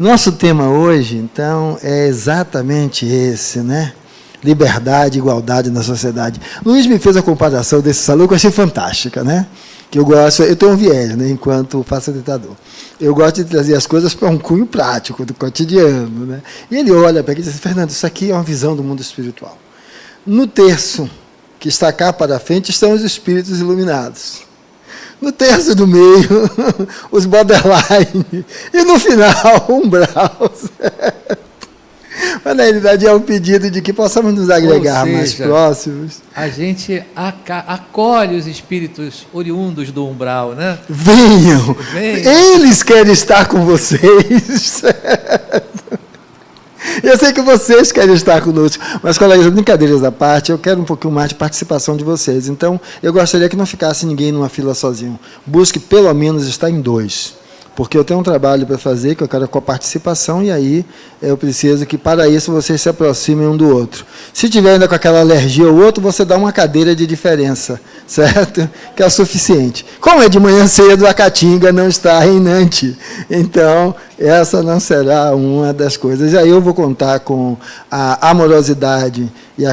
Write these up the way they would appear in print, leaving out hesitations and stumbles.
Nosso tema hoje, então, é exatamente esse, né? Liberdade e igualdade na sociedade. Luiz me fez a comparação desse salão que eu achei fantástica, né? Que eu tenho um viés, né, enquanto facilitador. Eu gosto de trazer as coisas para um cunho prático, do cotidiano, né? E ele olha para aqui e diz, Fernando, isso aqui é uma visão do mundo espiritual. No terço que está cá para frente estão os espíritos iluminados. No terço do meio, os borderline. E no final, umbral. Mas, na realidade, é um pedido de que possamos nos agregar mais próximos. A gente acolhe os espíritos oriundos do umbral, né? Venham! Eles querem estar com vocês, certo? Eu sei que vocês querem estar conosco, mas, colegas, brincadeiras à parte, eu quero um pouquinho mais de participação de vocês. Então, eu gostaria que não ficasse ninguém numa fila sozinho. Busque, pelo menos, estar em 2. Porque eu tenho um trabalho para fazer, que eu quero com a participação, e aí eu preciso que, para isso, vocês se aproximem um do outro. Se tiver ainda com aquela alergia ao outro, você dá uma cadeira de diferença, certo? Que é o suficiente. Como é de manhã cedo, a caatinga não está reinante. Então, essa não será uma das coisas. E aí eu vou contar com a amorosidade e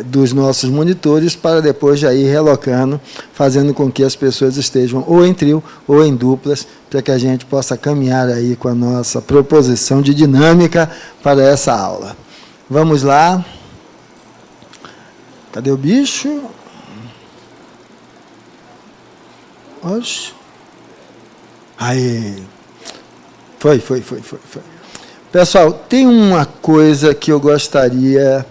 dos nossos monitores para depois já ir relocando, fazendo com que as pessoas estejam ou em trio ou em duplas, para que a gente possa caminhar aí com a nossa proposição de dinâmica para essa aula. Vamos lá. Cadê o bicho? Oxe. Aí. Foi. Pessoal, tem uma coisa que eu gostaria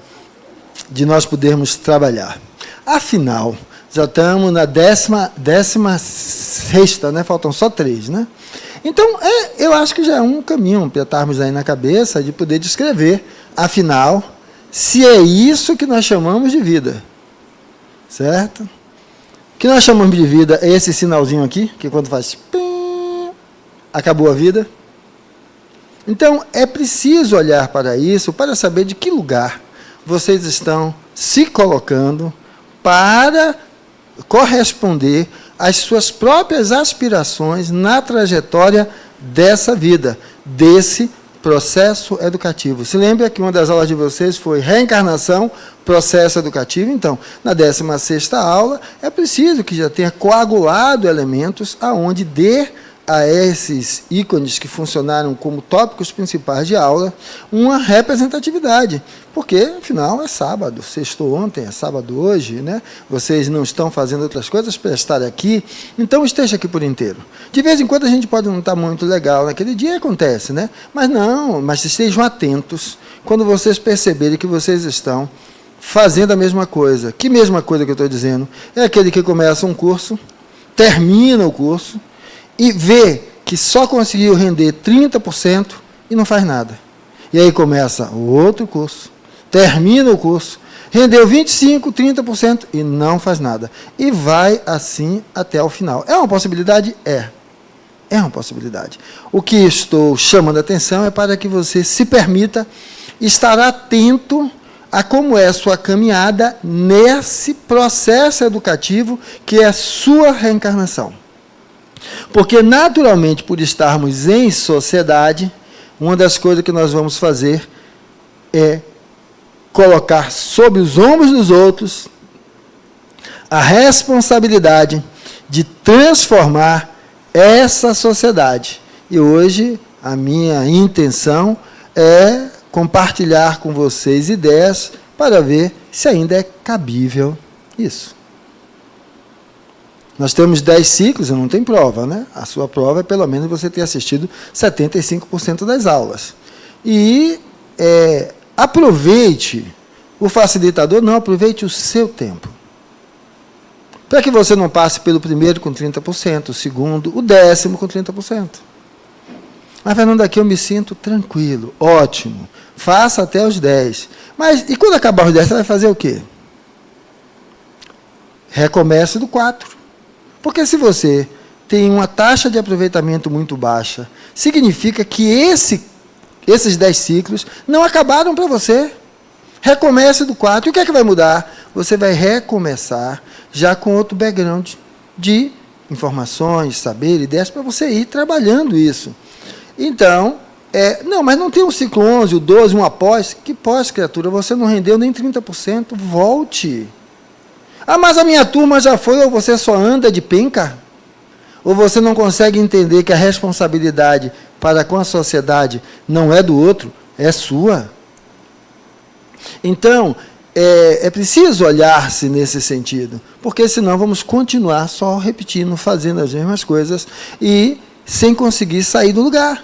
de nós podermos trabalhar. Afinal, já estamos na 16ª, né? Faltam só 3, né? Então, eu acho que já é um caminho para estarmos aí na cabeça de poder descrever, afinal, se é isso que nós chamamos de vida. Certo? O que nós chamamos de vida é esse sinalzinho aqui, que quando faz pim, acabou a vida. Então, é preciso olhar para isso, para saber de que lugar vocês estão se colocando para corresponder às suas próprias aspirações na trajetória dessa vida, desse processo educativo. Se lembra que uma das aulas de vocês foi reencarnação, processo educativo? Então, na 16ª aula, é preciso que já tenha coagulado elementos aonde dê a esses ícones que funcionaram como tópicos principais de aula uma representatividade, porque, afinal, é sábado, sextou ontem, é sábado hoje, né? Vocês não estão fazendo outras coisas para estar aqui, então esteja aqui por inteiro. De vez em quando a gente pode não estar muito legal naquele dia, acontece, né? Mas estejam atentos quando vocês perceberem que vocês estão fazendo a mesma coisa. Que mesma coisa que eu estou dizendo? É aquele que começa um curso, termina o curso, e vê que só conseguiu render 30% e não faz nada. E aí começa o outro curso, termina o curso, rendeu 25%, 30% e não faz nada. E vai assim até o final. É uma possibilidade? É uma possibilidade. O que estou chamando a atenção é para que você se permita estar atento a como é a sua caminhada nesse processo educativo que é a sua reencarnação. Porque, naturalmente, por estarmos em sociedade, uma das coisas que nós vamos fazer é colocar sobre os ombros dos outros a responsabilidade de transformar essa sociedade. E hoje, a minha intenção é compartilhar com vocês ideias para ver se ainda é cabível isso. Nós temos 10 ciclos e não tem prova, né? A sua prova é pelo menos você ter assistido 75% das aulas. E aproveite o facilitador, não, aproveite o seu tempo. Para que você não passe pelo primeiro com 30%, o segundo, o 10º com 30%. Mas, Fernando, aqui eu me sinto tranquilo, ótimo, faça até os 10. Mas, e quando acabar os 10, você vai fazer o quê? Recomece do 4. Porque se você tem uma taxa de aproveitamento muito baixa, significa que esses 10 ciclos não acabaram para você. Recomece do 4. E o que é que vai mudar? Você vai recomeçar já com outro background de informações, saber, ideias, para você ir trabalhando isso. Então, Não, mas não tem o ciclo 11, o 12, um após. Que pós, criatura? Você não rendeu nem 30%. Volte. Ah, mas a minha turma já foi, ou você só anda de penca? Ou você não consegue entender que a responsabilidade para com a sociedade não é do outro, é sua? Então, é preciso olhar-se nesse sentido, porque senão vamos continuar só repetindo, fazendo as mesmas coisas e sem conseguir sair do lugar.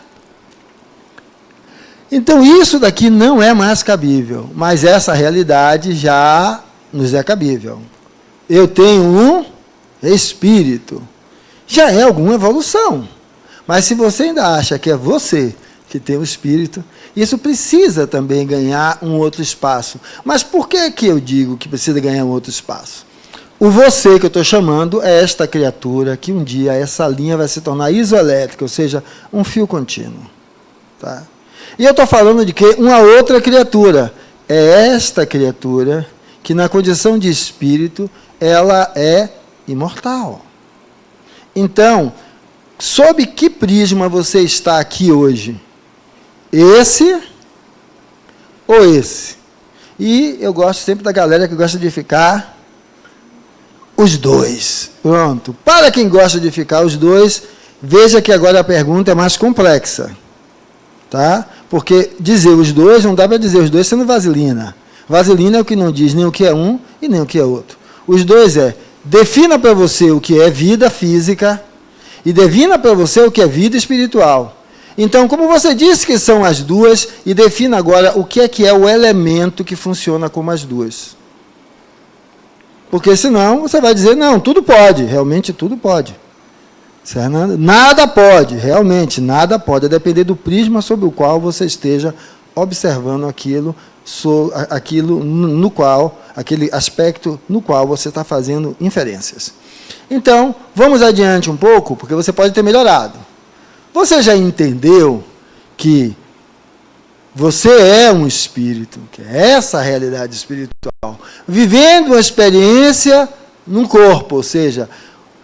Então, isso daqui não é mais cabível, mas essa realidade já nos é cabível. Eu tenho um espírito. Já é alguma evolução. Mas se você ainda acha que é você que tem o espírito, isso precisa também ganhar um outro espaço. Mas por que eu digo que precisa ganhar um outro espaço? O você que eu estou chamando é esta criatura que um dia essa linha vai se tornar isoelétrica, ou seja, um fio contínuo. Tá? E eu estou falando de que uma outra criatura. É esta criatura que na condição de espírito, ela é imortal. Então, sob que prisma você está aqui hoje? Esse ou esse? E eu gosto sempre da galera que gosta de ficar os dois. Pronto. Para quem gosta de ficar os dois, veja que agora a pergunta é mais complexa. Tá? Porque dizer os dois, não dá para dizer os dois sendo vaselina. Vaselina é o que não diz nem o que é um e nem o que é outro. Os dois defina para você o que é vida física e defina para você o que é vida espiritual. Então, como você disse que são as duas, e defina agora o que é o elemento que funciona como as duas. Porque senão você vai dizer, não, tudo pode, realmente tudo pode. Nada pode, realmente nada pode, a depender do prisma sobre o qual você esteja observando aquilo no qual, aquele aspecto no qual você está fazendo inferências. Então, vamos adiante um pouco, porque você pode ter melhorado. Você já entendeu que você é um espírito, que é essa realidade espiritual, vivendo uma experiência num corpo, ou seja,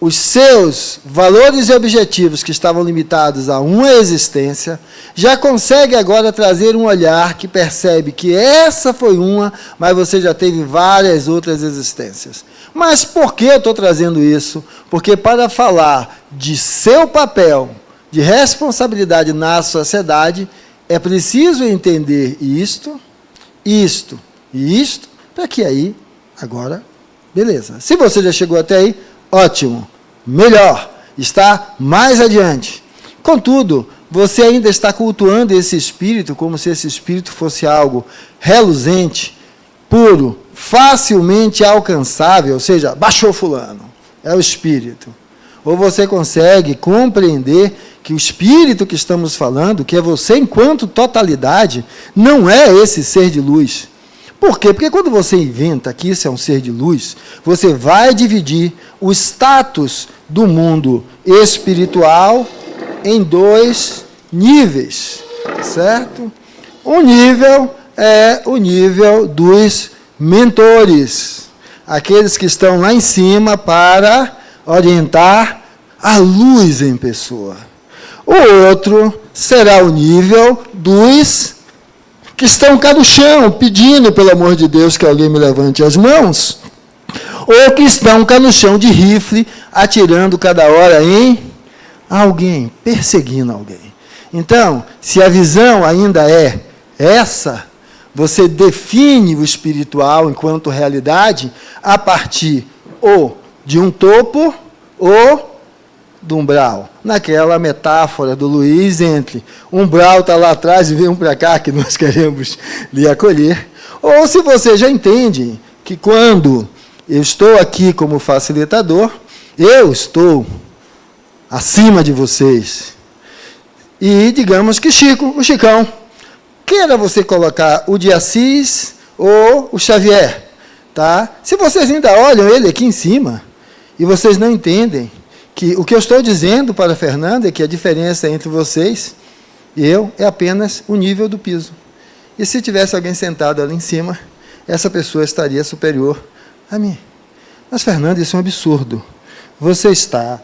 os seus valores e objetivos que estavam limitados a uma existência, já consegue agora trazer um olhar que percebe que essa foi uma, mas você já teve várias outras existências. Mas por que eu estou trazendo isso? Porque para falar de seu papel, de responsabilidade na sociedade, é preciso entender isto, e isto, para que aí, agora, beleza. Se você já chegou até aí, ótimo, melhor, está mais adiante. Contudo, você ainda está cultuando esse espírito como se esse espírito fosse algo reluzente, puro, facilmente alcançável, ou seja, baixou fulano, é o espírito. Ou você consegue compreender que o espírito que estamos falando, que é você enquanto totalidade, não é esse ser de luz. Por quê? Porque quando você inventa que isso é um ser de luz, você vai dividir o status do mundo espiritual em dois níveis, certo? Um nível é o nível dos mentores, aqueles que estão lá em cima para orientar a luz em pessoa. O outro será o nível dos que estão cá no chão, pedindo, pelo amor de Deus, que alguém me levante as mãos, ou que estão cá no chão de rifle, atirando cada hora em alguém, perseguindo alguém. Então, se a visão ainda é essa, você define o espiritual enquanto realidade a partir ou de um topo ou do umbral. Naquela metáfora do Luiz entre umbral está lá atrás e vem um para cá que nós queremos lhe acolher. Ou se você já entende que quando eu estou aqui como facilitador, eu estou acima de vocês. E digamos que o Chicão, queira você colocar o de Assis ou o Xavier, tá? Se vocês ainda olham ele aqui em cima e vocês não entendem que o que eu estou dizendo para a Fernanda é que a diferença entre vocês e eu é apenas o nível do piso. E se tivesse alguém sentado ali em cima, essa pessoa estaria superior a mim. Mas, Fernanda, isso é um absurdo. Você está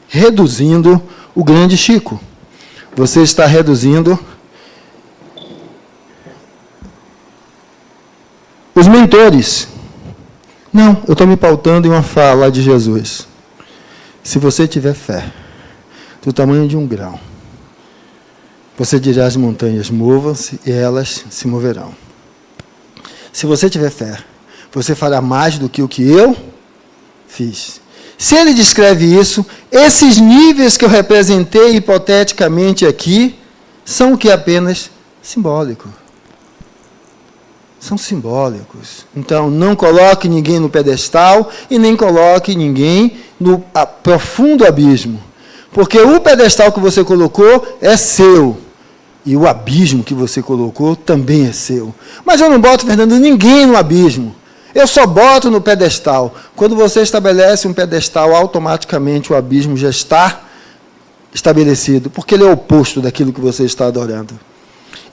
reduzindo o grande Chico. Você está reduzindo Os mentores. Não, eu estou me pautando em uma fala de Jesus. Se você tiver fé, do tamanho de um grão, você dirá às montanhas, movam-se, e elas se moverão. Se você tiver fé, você fará mais do que o que eu fiz. Se ele descreve isso, esses níveis que eu representei hipoteticamente aqui, são o que apenas simbólico. São simbólicos. Então, não coloque ninguém no pedestal e nem coloque ninguém no profundo abismo. Porque o pedestal que você colocou é seu. E o abismo que você colocou também é seu. Mas eu não boto, Fernando, ninguém no abismo. Eu só boto no pedestal. Quando você estabelece um pedestal, automaticamente o abismo já está estabelecido, porque ele é o oposto daquilo que você está adorando.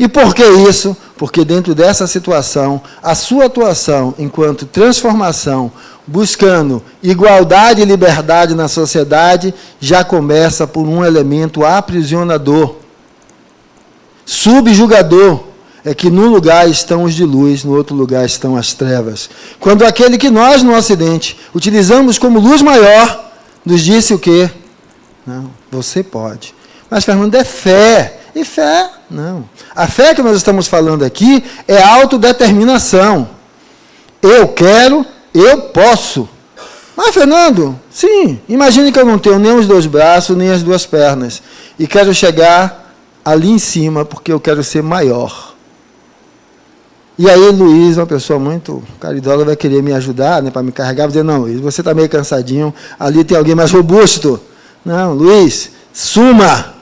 E por que isso? Porque dentro dessa situação, a sua atuação enquanto transformação, buscando igualdade e liberdade na sociedade, já começa por um elemento aprisionador, subjugador. É que num lugar estão os de luz, no outro lugar estão as trevas. Quando aquele que nós, no Ocidente, utilizamos como luz maior, nos disse o quê? Não, você pode. Mas, Fernando, é fé. E fé, não. A fé que nós estamos falando aqui é autodeterminação. Eu quero, eu posso. Mas, Fernando, sim, imagine que eu não tenho nem os 2 braços, nem as 2 pernas. E quero chegar ali em cima, porque eu quero ser maior. E aí, Luiz, uma pessoa muito caridosa, vai querer me ajudar, né, para me carregar, vai dizer, não, Luiz, você está meio cansadinho, ali tem alguém mais robusto. Não, Luiz, suma.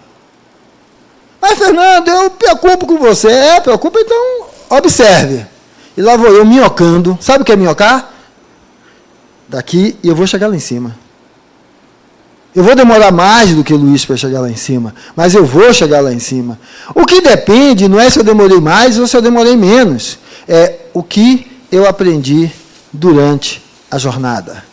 Mas, Fernando, eu preocupo com você. Preocupa, então observe. E lá vou eu minhocando. Sabe o que é minhocar? Daqui, e eu vou chegar lá em cima. Eu vou demorar mais do que o Luiz para chegar lá em cima, mas eu vou chegar lá em cima. O que depende não é se eu demorei mais ou se eu demorei menos. É o que eu aprendi durante a jornada.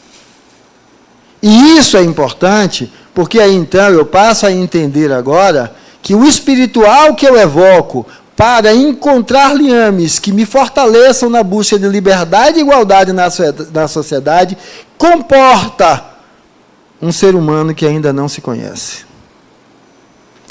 E isso é importante, porque aí então eu passo a entender agora que o espiritual que eu evoco para encontrar liames que me fortaleçam na busca de liberdade e igualdade na sociedade, comporta um ser humano que ainda não se conhece.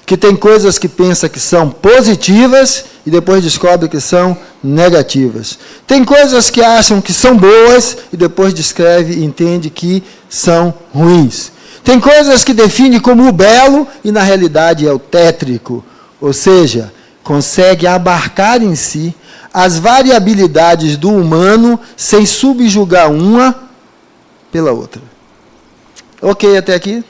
Que tem coisas que pensa que são positivas e depois descobre que são negativas. Tem coisas que acham que são boas e depois descreve e entende que são ruins. Tem coisas que define como o belo e na realidade é o tétrico, ou seja, consegue abarcar em si as variabilidades do humano sem subjugar uma pela outra. Ok, até aqui?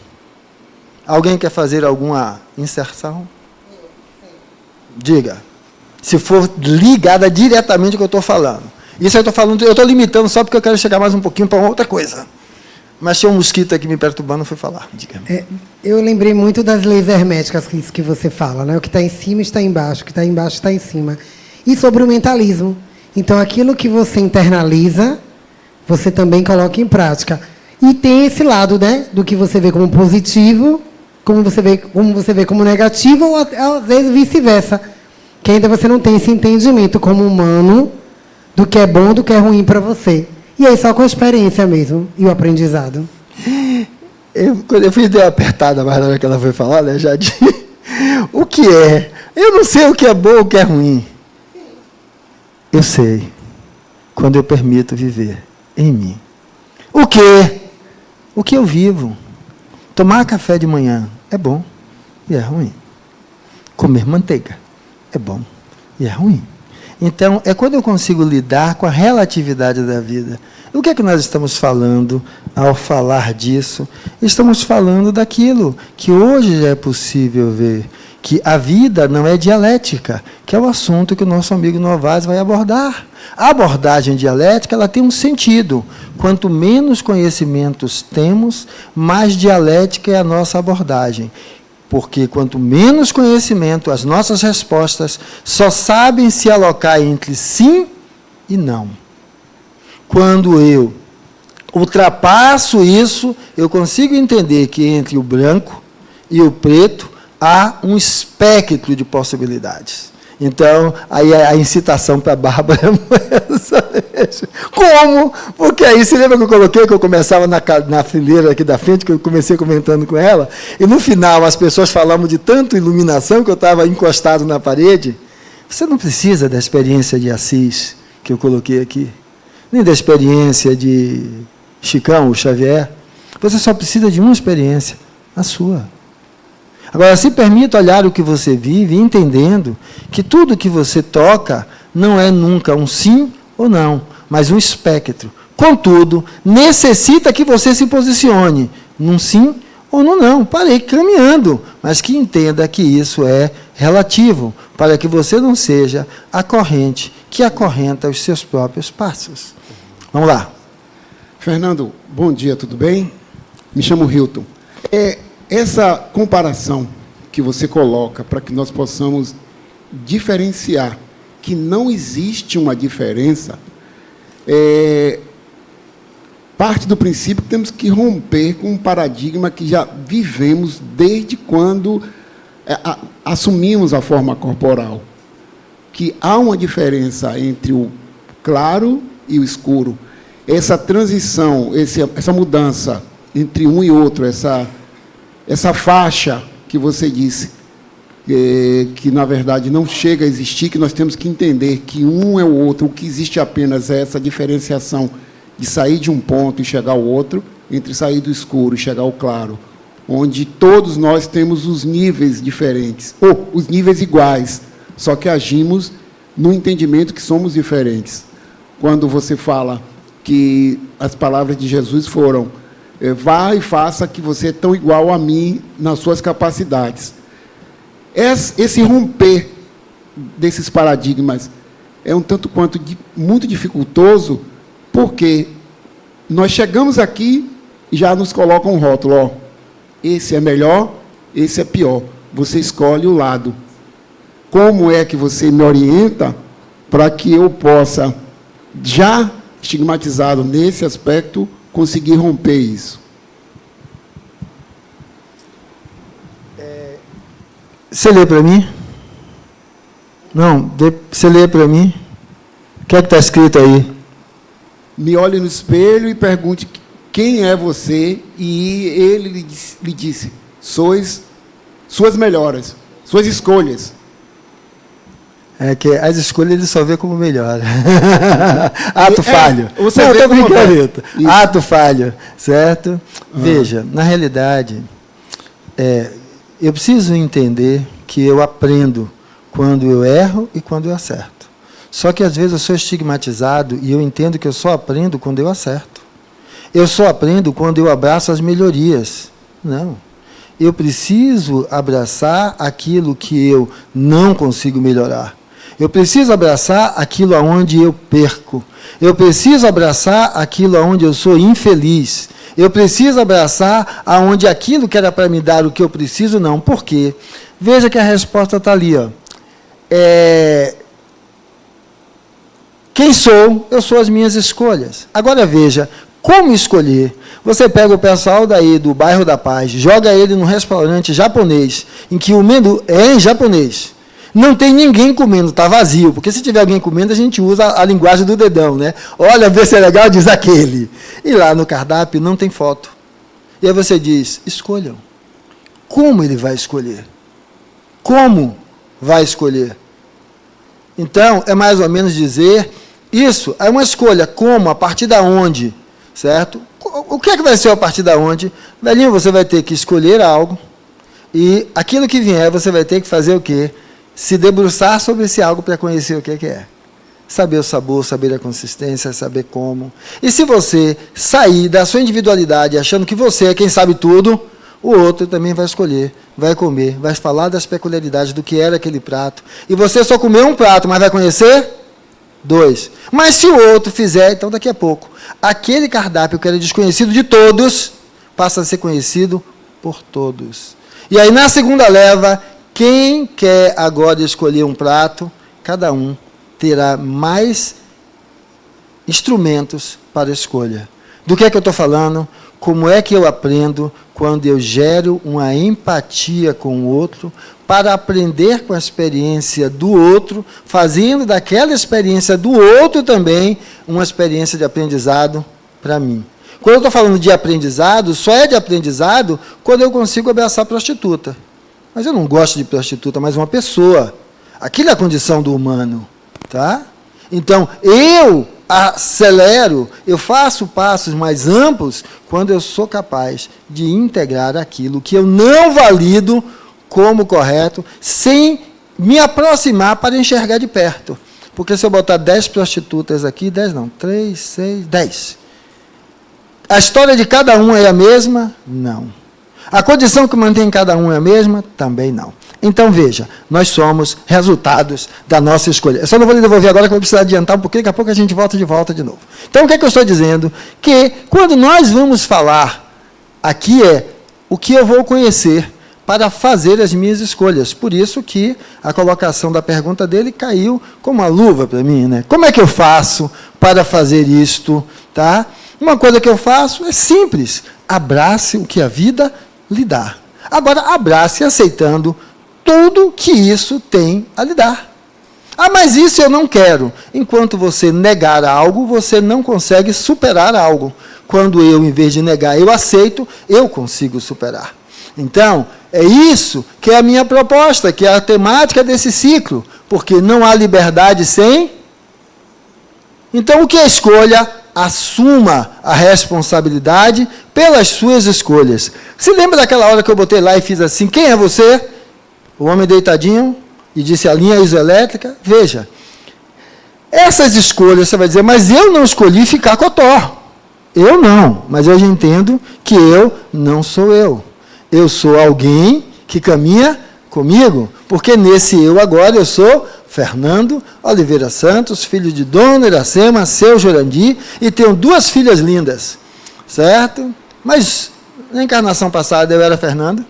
Alguém quer fazer alguma inserção? Diga. Se for ligada diretamente ao que eu estou falando. Isso eu estou falando, eu estou limitando só porque eu quero chegar mais um pouquinho para outra coisa. Mas tinha um mosquito aqui me perturbando, fui falar. Diga. Eu lembrei muito das leis herméticas, isso que você fala, né? O que está em cima está embaixo, o que está embaixo está em cima. E sobre o mentalismo. Então, aquilo que você internaliza, você também coloca em prática. E tem esse lado, né? Do que você vê como positivo, como você vê como negativo, ou às vezes vice-versa. Que ainda você não tem esse entendimento como humano do que é bom, do que é ruim para você. E aí só com a experiência mesmo, e o aprendizado. Quando eu fiz, deu uma apertada mais na hora que ela foi falar, né, Jardim? O que é? Eu não sei o que é bom ou o que é ruim. Eu sei, quando eu permito viver em mim. O que? O que eu vivo. Tomar café de manhã é bom e é ruim. Comer manteiga é bom e é ruim. Então, é quando eu consigo lidar com a relatividade da vida. O que é que nós estamos falando ao falar disso? Estamos falando daquilo que hoje já é possível ver, que a vida não é dialética, que é o assunto que o nosso amigo Novaes vai abordar. A abordagem dialética, ela tem um sentido. Quanto menos conhecimentos temos, mais dialética é a nossa abordagem. Porque quanto menos conhecimento, as nossas respostas só sabem se alocar entre sim e não. Quando eu ultrapasso isso, eu consigo entender que entre o branco e o preto há um espectro de possibilidades. Então, aí a incitação para a Bárbara é essa. Como? Porque aí, você lembra que eu coloquei, que eu começava na fileira aqui da frente, que eu comecei comentando com ela, e no final as pessoas falavam de tanta iluminação que eu estava encostado na parede. Você não precisa da experiência de Assis, que eu coloquei aqui, nem da experiência de Chicão, o Xavier. Você só precisa de uma experiência, a sua. Agora, se permita olhar o que você vive, entendendo que tudo que você toca não é nunca um sim ou não, mas um espectro. Contudo, necessita que você se posicione num sim ou no não. Parei caminhando, mas que entenda que isso é relativo, para que você não seja a corrente que acorrenta os seus próprios passos. Vamos lá. Fernando, bom dia, tudo bem? Me chamo Hilton. Essa comparação que você coloca para que nós possamos diferenciar que não existe uma diferença, parte do princípio que temos que romper com um paradigma que já vivemos desde quando assumimos a forma corporal, que há uma diferença entre o claro e o escuro. Essa transição, essa mudança entre um e outro, essa faixa que você disse, que na verdade não chega a existir, que nós temos que entender que um é o outro, o que existe apenas é essa diferenciação de sair de um ponto e chegar ao outro, entre sair do escuro e chegar ao claro, onde todos nós temos os níveis diferentes, ou os níveis iguais, só que agimos no entendimento que somos diferentes. Quando você fala que as palavras de Jesus foram: vá e faça que você é tão igual a mim nas suas capacidades. Esse romper desses paradigmas é um tanto quanto muito dificultoso, porque nós chegamos aqui e já nos colocam um rótulo: ó, esse é melhor, esse é pior. Você escolhe o lado. Como é que você me orienta para que eu possa, já estigmatizado nesse aspecto, conseguir romper isso? Você lê para mim? Não, você lê para mim? O que é que está escrito aí? Me olhe no espelho e pergunte quem é você, e ele lhe disse: sois suas melhores, suas escolhas. É que as escolhas ele só vê como melhor. Ato falho. Você não, vê como brincadeira. Isso. Ato falho, certo? Veja, na realidade, eu preciso entender que eu aprendo quando eu erro e quando eu acerto. Só que às vezes eu sou estigmatizado e eu entendo que eu só aprendo quando eu acerto. Eu só aprendo quando eu abraço as melhorias. Não. Eu preciso abraçar aquilo que eu não consigo melhorar. Eu preciso abraçar aquilo aonde eu perco. Eu preciso abraçar aquilo aonde eu sou infeliz. Eu preciso abraçar aonde aquilo que era para me dar o que eu preciso, não. Por quê? Veja que a resposta está ali. Ó. Quem sou? Eu sou as minhas escolhas. Agora veja, como escolher? Você pega o pessoal daí do bairro da Paz, joga ele num restaurante japonês, em que o menu é em japonês. Não tem ninguém comendo, está vazio, porque se tiver alguém comendo, a gente usa a linguagem do dedão, né? Olha, vê se é legal, diz aquele. E lá no cardápio não tem foto. E aí você diz: escolham. Como ele vai escolher? Como vai escolher? Então, é mais ou menos dizer, isso é uma escolha, como, a partir da onde, certo? O que é que vai ser a partir da onde? Velhinho, você vai ter que escolher algo, e aquilo que vier, você vai ter que fazer o quê? Se debruçar sobre esse algo para conhecer o que é. Saber o sabor, saber a consistência, saber como. E se você sair da sua individualidade achando que você é quem sabe tudo, o outro também vai escolher, vai comer, vai falar das peculiaridades do que era aquele prato. E você só comeu um prato, mas vai conhecer 2. Mas se o outro fizer, então daqui a pouco, aquele cardápio que era desconhecido de todos, passa a ser conhecido por todos. E aí na segunda leva, quem quer agora escolher um prato, cada um terá mais instrumentos para a escolha. Do que é que eu estou falando? Como é que eu aprendo quando eu gero uma empatia com o outro, para aprender com a experiência do outro, fazendo daquela experiência do outro também uma experiência de aprendizado para mim. Quando eu estou falando de aprendizado, só é de aprendizado quando eu consigo abraçar a prostituta. Mas eu não gosto de prostituta, mas uma pessoa. Aquilo é a condição do humano. Tá? Então, eu acelero, eu faço passos mais amplos quando eu sou capaz de integrar aquilo que eu não valido como correto, sem me aproximar para enxergar de perto. Porque se eu botar 10 prostitutas aqui, 10 não, 3, 6, 10. A história de cada um é a mesma? Não. A condição que mantém cada um é a mesma? Também não. Então, veja, nós somos resultados da nossa escolha. Eu só não vou lhe devolver agora, que eu vou precisar adiantar um pouquinho, daqui a pouco a gente volta de novo. Então, o que é que eu estou dizendo? Que quando nós vamos falar, aqui é o que eu vou conhecer para fazer as minhas escolhas. Por isso que a colocação da pergunta dele caiu como uma luva para mim, né? Como é que eu faço para fazer isto? Tá? Uma coisa que eu faço é simples. Abrace o que a vida lhe dá. Agora, abrace aceitando tudo que isso tem a lhe dar. Ah, mas isso eu não quero. Enquanto você negar algo, você não consegue superar algo. Quando eu, em vez de negar, eu aceito, eu consigo superar. Então, é isso que é a minha proposta, que é a temática desse ciclo. Porque não há liberdade sem... Então, o que é escolha? Assuma a responsabilidade pelas suas escolhas. Se lembra daquela hora que eu botei lá e fiz assim, quem é você? O homem deitadinho, e disse a linha isoelétrica. Veja, essas escolhas, você vai dizer, mas eu não escolhi ficar cotó. Eu não, mas eu já entendo que eu não sou eu. Eu sou alguém que caminha comigo, porque nesse eu agora eu sou Fernando Oliveira Santos, filho de Dona Iracema, seu Jurandir, e tenho 2 filhas lindas, certo? Mas na encarnação passada eu era Fernando,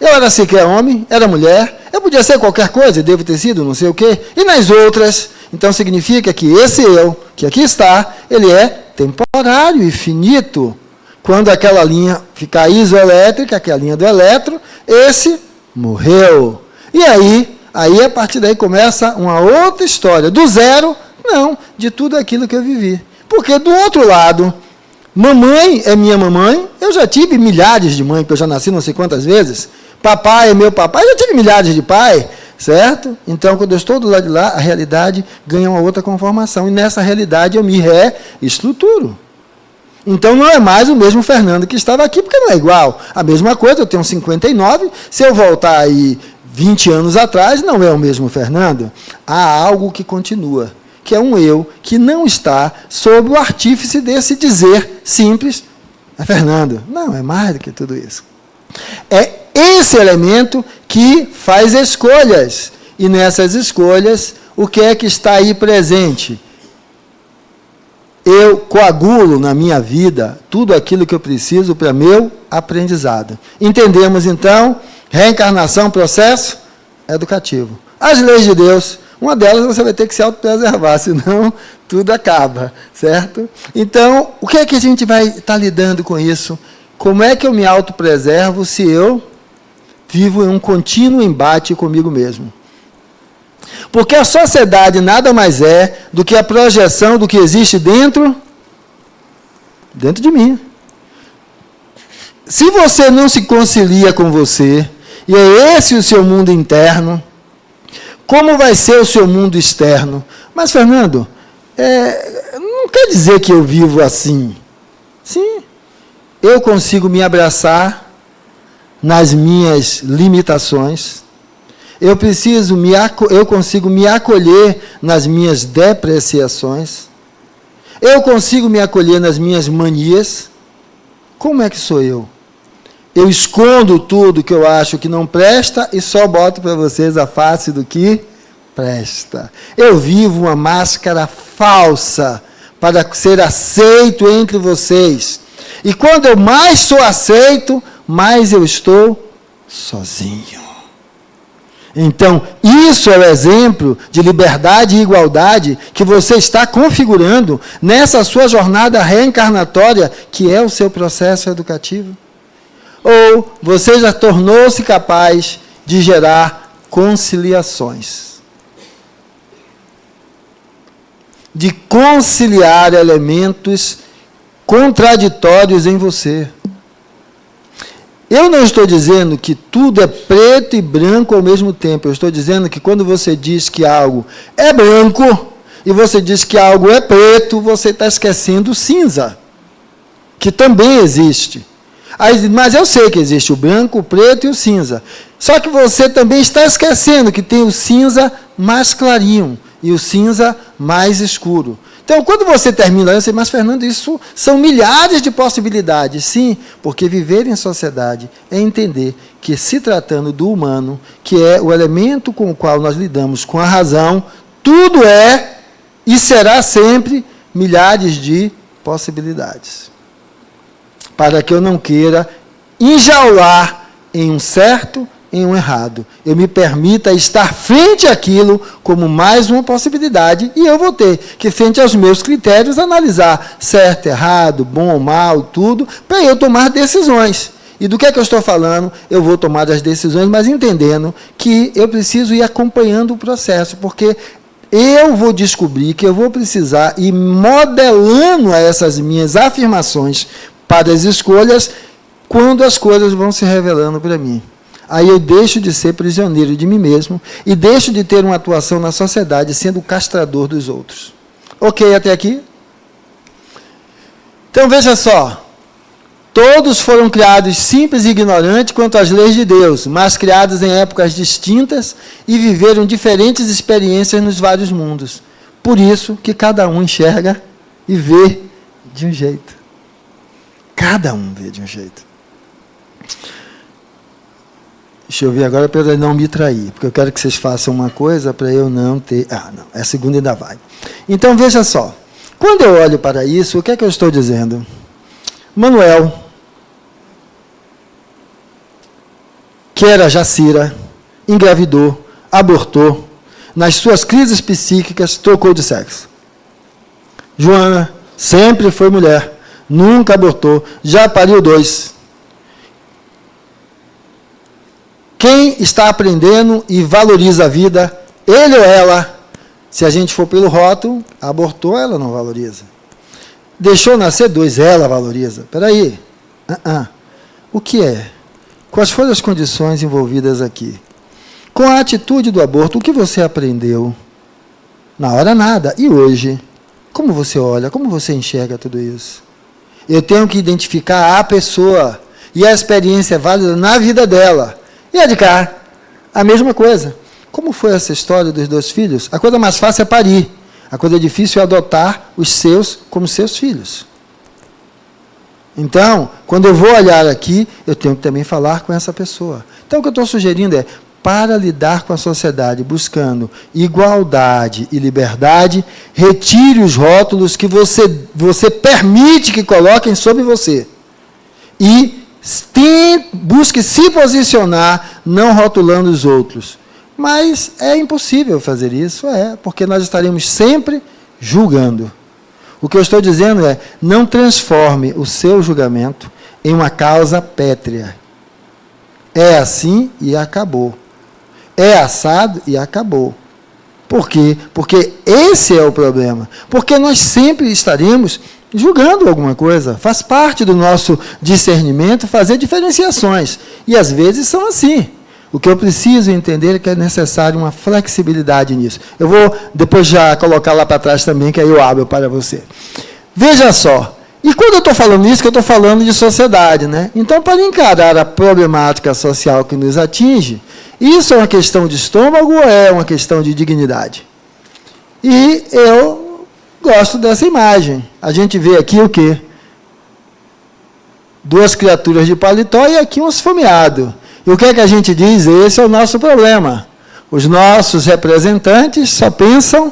eu era sequer homem, era mulher, eu podia ser qualquer coisa, devo ter sido não sei o quê, e nas outras, então significa que esse eu, que aqui está, ele é temporário e finito. Quando aquela linha ficar isoelétrica, que é a linha do elétron, esse morreu. E aí a partir daí começa uma outra história. Do zero, não, de tudo aquilo que eu vivi. Porque do outro lado, mamãe é minha mamãe, eu já tive milhares de mães, porque eu já nasci não sei quantas vezes. Papai é meu papai, eu já tive milhares de pai, certo? Então, quando eu estou do lado de lá, a realidade ganha uma outra conformação. E nessa realidade eu me reestruturo. Então, não é mais o mesmo Fernando que estava aqui, porque não é igual. A mesma coisa, eu tenho 59, se eu voltar aí 20 anos atrás, não é o mesmo Fernando. Há algo que continua, que é um eu que não está sob o artífice desse dizer simples, é Fernando. Não, é mais do que tudo isso. É esse elemento que faz escolhas. E nessas escolhas, o que é que está aí presente? Eu coagulo na minha vida tudo aquilo que eu preciso para meu aprendizado. Entendemos, então, reencarnação, processo educativo. As leis de Deus, uma delas você vai ter que se autopreservar, senão tudo acaba, certo? Então, o que é que a gente vai estar lidando com isso? Como é que eu me autopreservo se eu vivo em um contínuo embate comigo mesmo? Porque a sociedade nada mais é do que a projeção do que existe dentro de mim. Se você não se concilia com você, e é esse o seu mundo interno, como vai ser o seu mundo externo? Mas, Fernando, não quer dizer que eu vivo assim. Sim, eu consigo me abraçar nas minhas limitações. Eu consigo me acolher nas minhas depreciações. Eu consigo me acolher nas minhas manias. Como é que sou eu? Eu escondo tudo que eu acho que não presta e só boto para vocês a face do que presta. Eu vivo uma máscara falsa para ser aceito entre vocês. E quando eu mais sou aceito, mais eu estou sozinho. Então, isso é o exemplo de liberdade e igualdade que você está configurando nessa sua jornada reencarnatória, que é o seu processo educativo. Ou você já tornou-se capaz de gerar conciliações. De conciliar elementos contraditórios em você. Eu não estou dizendo que tudo é preto e branco ao mesmo tempo. Eu estou dizendo que quando você diz que algo é branco e você diz que algo é preto, você está esquecendo o cinza, que também existe. Mas eu sei que existe o branco, o preto e o cinza. Só que você também está esquecendo que tem o cinza mais clarinho e o cinza mais escuro. Então, quando você termina, você diz, mas Fernando, isso são milhares de possibilidades. Sim, porque viver em sociedade é entender que, se tratando do humano, que é o elemento com o qual nós lidamos com a razão, tudo é e será sempre milhares de possibilidades. Para que eu não queira enjaular em um certo, em um errado. Eu me permita estar frente àquilo como mais uma possibilidade e eu vou ter que, frente aos meus critérios, analisar certo, errado, bom ou mal, tudo, para eu tomar decisões. E do que é que eu estou falando? Eu vou tomar as decisões, mas entendendo que eu preciso ir acompanhando o processo, porque eu vou descobrir que eu vou precisar ir modelando essas minhas afirmações para as escolhas quando as coisas vão se revelando para mim. Aí eu deixo de ser prisioneiro de mim mesmo e deixo de ter uma atuação na sociedade sendo o castrador dos outros. Ok até aqui? Então veja só. Todos foram criados simples e ignorantes quanto às leis de Deus, mas criados em épocas distintas e viveram diferentes experiências nos vários mundos. Por isso que cada um enxerga e vê de um jeito. Cada um vê de um jeito. Deixa eu ver agora para eu não me trair, porque eu quero que vocês façam uma coisa para eu não ter... não, a segunda ainda vai. Então, veja só. Quando eu olho para isso, o que é que eu estou dizendo? Manuel, que era Jacira, engravidou, abortou, nas suas crises psíquicas, trocou de sexo. Joana sempre foi mulher, nunca abortou, já pariu 2. Quem está aprendendo e valoriza a vida, ele ou ela, se a gente for pelo rótulo, abortou, ela não valoriza. Deixou nascer 2, ela valoriza. Espera aí. O que é? Quais foram as condições envolvidas aqui? Com a atitude do aborto, o que você aprendeu? Na hora nada. E hoje? Como você olha? Como você enxerga tudo isso? Eu tenho que identificar a pessoa e a experiência válida na vida dela. E a de cá? A mesma coisa. Como foi essa história dos 2 filhos? A coisa mais fácil é parir. A coisa difícil é adotar os seus como seus filhos. Então, quando eu vou olhar aqui, eu tenho que também falar com essa pessoa. Então, o que eu estou sugerindo é, para lidar com a sociedade buscando igualdade e liberdade, retire os rótulos que você permite que coloquem sobre você. E busque se posicionar, não rotulando os outros. Mas é impossível fazer isso, porque nós estaremos sempre julgando. O que eu estou dizendo é, não transforme o seu julgamento em uma causa pétrea. É assim e acabou. É assado e acabou. Por quê? Porque esse é o problema. Porque nós sempre estaremos julgando alguma coisa. Faz parte do nosso discernimento fazer diferenciações. E às vezes são assim. O que eu preciso entender é que é necessário uma flexibilidade nisso. Eu vou depois já colocar lá para trás também, que aí eu abro para você. Veja só. E quando eu estou falando isso, que eu estou falando de sociedade, né? Então, para encarar a problemática social que nos atinge, isso é uma questão de estômago ou é uma questão de dignidade? E eu gosto dessa imagem. A gente vê aqui o quê? 2 criaturas de paletó e aqui um esfomeado. E o que é que a gente diz? Esse é o nosso problema. Os nossos representantes só pensam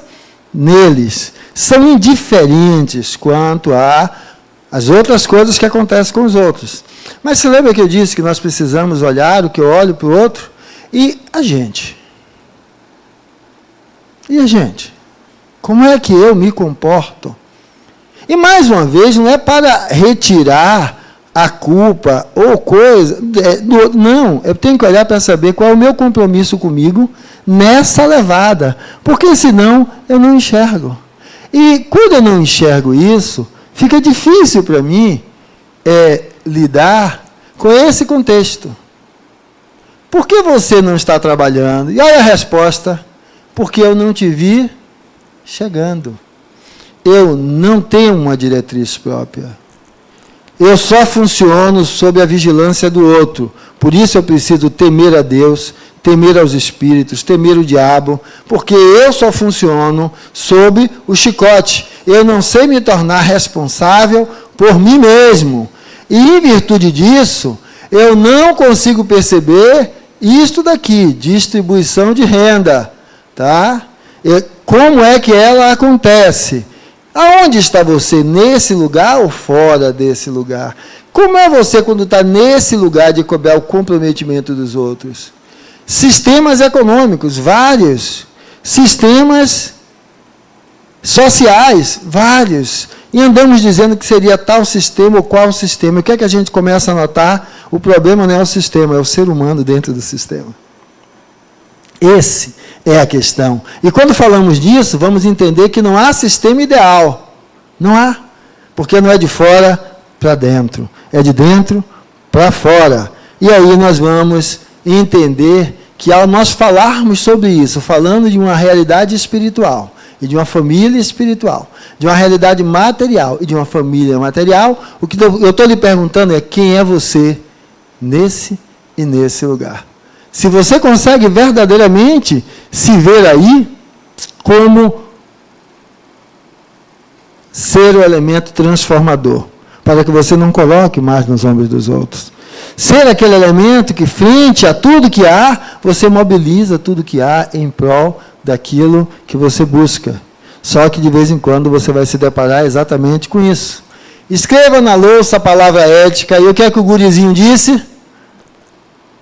neles. São indiferentes quanto às outras coisas que acontecem com os outros. Mas se lembra que eu disse que nós precisamos olhar o que eu olho para o outro? E a gente? E a gente? Como é que eu me comporto? E mais uma vez, não é para retirar a culpa ou coisa. Não, eu tenho que olhar para saber qual é o meu compromisso comigo nessa levada, porque senão eu não enxergo. E quando eu não enxergo isso, fica difícil para mim lidar com esse contexto. Por que você não está trabalhando? E olha a resposta: porque eu não te vi chegando. Eu não tenho uma diretriz própria. Eu só funciono sob a vigilância do outro. Por isso eu preciso temer a Deus, temer aos espíritos, temer o diabo, porque eu só funciono sob o chicote. Eu não sei me tornar responsável por mim mesmo. E, em virtude disso, eu não consigo perceber isto daqui, distribuição de renda. Tá? Como é que ela acontece? Aonde está você? Nesse lugar ou fora desse lugar? Como é você quando está nesse lugar de cobrar o comprometimento dos outros? Sistemas econômicos, vários. Sistemas sociais, vários. E andamos dizendo que seria tal sistema ou qual sistema. O que é que a gente começa a notar? O problema não é o sistema, é o ser humano dentro do sistema. Esse é a questão. E quando falamos disso, vamos entender que não há sistema ideal. Não há. Porque não é de fora para dentro. É de dentro para fora. E aí nós vamos entender que ao nós falarmos sobre isso, falando de uma realidade espiritual, e de uma família espiritual, de uma realidade material e de uma família material, o que eu estou lhe perguntando é: quem é você nesse e nesse lugar? Se você consegue verdadeiramente se ver aí como ser o elemento transformador, para que você não coloque mais nos ombros dos outros. Ser aquele elemento que, frente a tudo que há, você mobiliza tudo que há em prol daquilo que você busca. Só que de vez em quando você vai se deparar exatamente com isso. Escreva na louça a palavra ética. E o que é que o gurizinho disse?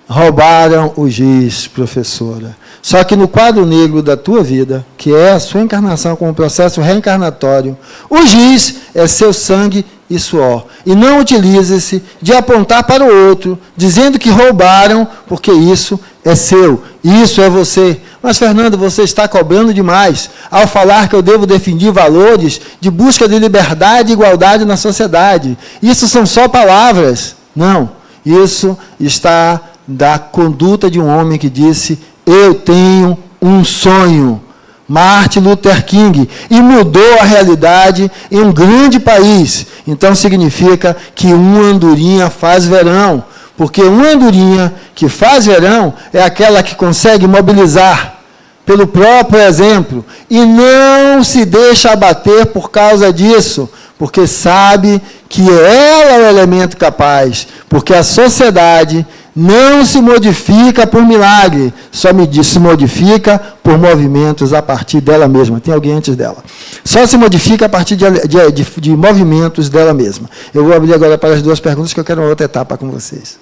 Roubaram o giz, professora. Só que no quadro negro da tua vida, que é a sua encarnação como processo reencarnatório, o giz é seu sangue e suor. E não utilize-se de apontar para o outro, dizendo que roubaram, porque isso é seu, isso é você. Mas, Fernando, você está cobrando demais ao falar que eu devo defender valores de busca de liberdade e igualdade na sociedade. Isso são só palavras. Não, isso está da conduta de um homem que disse: eu tenho um sonho. Martin Luther King, e mudou a realidade em um grande país. Então significa que uma andorinha faz verão, porque uma andorinha que faz verão é aquela que consegue mobilizar pelo próprio exemplo e não se deixa abater por causa disso, porque sabe que ela é o elemento capaz, porque a sociedade não se modifica por milagre, só se modifica por movimentos a partir dela mesma. Tem alguém antes dela. Só se modifica a partir de movimentos dela mesma. Eu vou abrir agora para as duas perguntas, que eu quero uma outra etapa com vocês.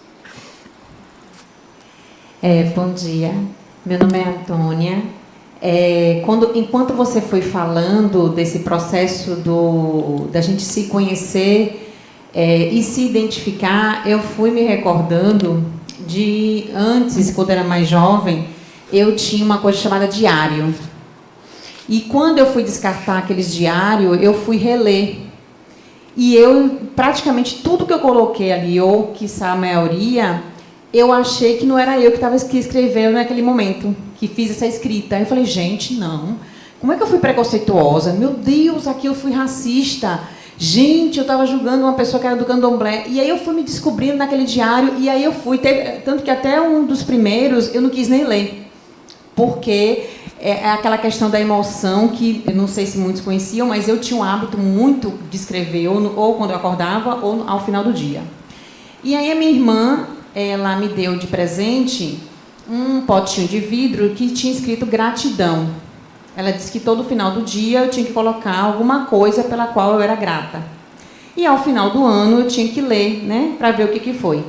Bom dia, meu nome é Antônia. Enquanto você foi falando desse processo da gente se conhecer e se identificar, eu fui me recordando de antes, quando eu era mais jovem, eu tinha uma coisa chamada diário. E quando eu fui descartar aqueles diários, eu fui reler. E praticamente tudo que eu coloquei ali, ou quiçá a maioria, eu achei que não era eu que estava escrevendo naquele momento, que fiz essa escrita. Aí eu falei: gente, não. Como é que eu fui preconceituosa? Meu Deus, aqui eu fui racista. Gente, eu estava julgando uma pessoa que era do candomblé. E aí eu fui me descobrindo naquele diário, e aí eu fui... Tanto que até um dos primeiros eu não quis nem ler. Porque é aquela questão da emoção que, eu não sei se muitos conheciam, mas eu tinha um hábito muito de escrever, ou quando eu acordava, ou ao final do dia. E aí a minha irmã, ela me deu de presente um potinho de vidro que tinha escrito gratidão. Ela disse que todo final do dia eu tinha que colocar alguma coisa pela qual eu era grata. E ao final do ano eu tinha que ler, né, para ver o que foi.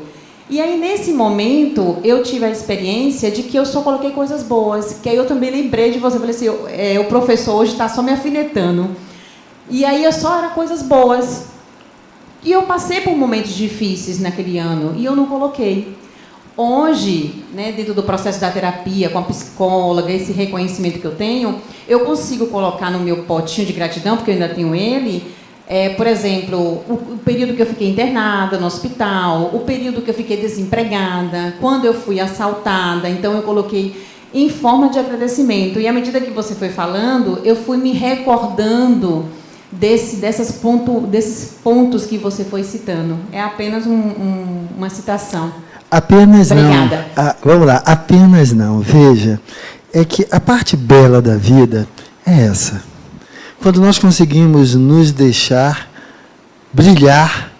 E aí, nesse momento, eu tive a experiência de que eu só coloquei coisas boas. Que aí eu também lembrei de você. Eu falei assim, o professor hoje está só me afinetando. E aí eu só era coisas boas. E eu passei por momentos difíceis naquele ano e eu não coloquei. Hoje, né, dentro do processo da terapia, com a psicóloga, esse reconhecimento que eu tenho, eu consigo colocar no meu potinho de gratidão, porque eu ainda tenho ele, por exemplo, o período que eu fiquei internada no hospital, o período que eu fiquei desempregada, quando eu fui assaltada, então eu coloquei em forma de agradecimento. E à medida que você foi falando, eu fui me recordando desses pontos que você foi citando. É apenas uma citação. Apenas Obrigada. não. Vamos lá, apenas não. Veja, é que a parte bela da vida é essa. Quando nós conseguimos nos deixar brilhar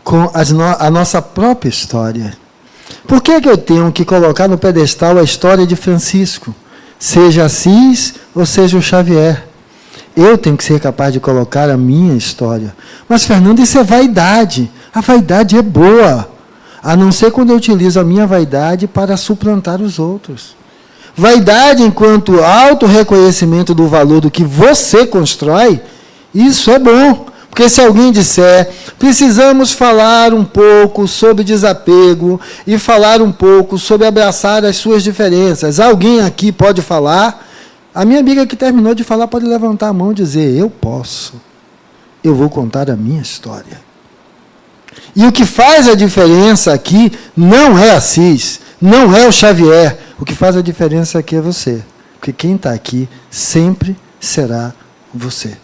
com a nossa própria história. Por que eu tenho que colocar no pedestal a história de Francisco? Seja Assis ou seja o Xavier. Eu tenho que ser capaz de colocar a minha história. Mas, Fernando, isso é vaidade. A vaidade é boa. A não ser quando eu utilizo a minha vaidade para suplantar os outros. Vaidade enquanto auto-reconhecimento do valor do que você constrói, isso é bom. Porque se alguém disser, precisamos falar um pouco sobre desapego e falar um pouco sobre abraçar as suas diferenças. Alguém aqui pode falar? A minha amiga que terminou de falar pode levantar a mão e dizer, eu posso. Eu vou contar a minha história. E o que faz a diferença aqui não é Assis, não é o Xavier. O que faz a diferença aqui é você. Porque quem está aqui sempre será você.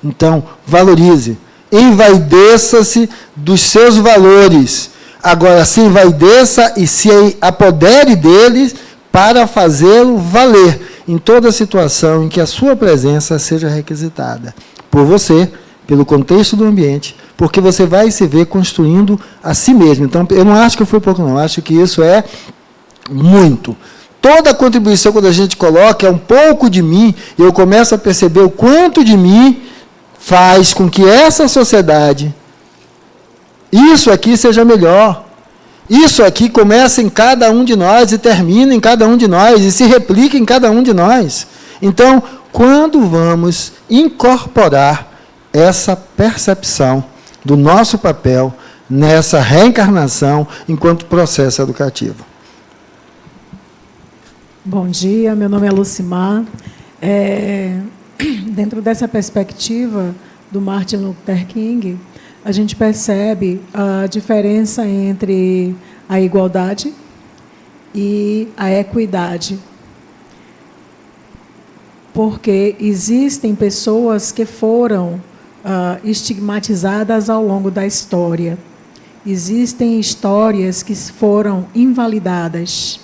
Então, valorize. Envaideça-se dos seus valores. Agora, se envaideça e se apodere deles para fazê-lo valer em toda situação em que a sua presença seja requisitada. Por você, pelo contexto do ambiente, porque você vai se ver construindo a si mesmo. Então, eu não acho que foi pouco, não. Eu acho que isso é muito. Toda contribuição, quando a gente coloca, é um pouco de mim, e eu começo a perceber o quanto de mim faz com que essa sociedade, isso aqui seja melhor. Isso aqui começa em cada um de nós e termina em cada um de nós e se replica em cada um de nós. Então, quando vamos incorporar essa percepção do nosso papel nessa reencarnação enquanto processo educativo? Bom dia, meu nome é Lucimar. Dentro dessa perspectiva do Martin Luther King, a gente percebe a diferença entre a igualdade e a equidade. Porque existem pessoas que foram estigmatizadas ao longo da história. Existem histórias que foram invalidadas.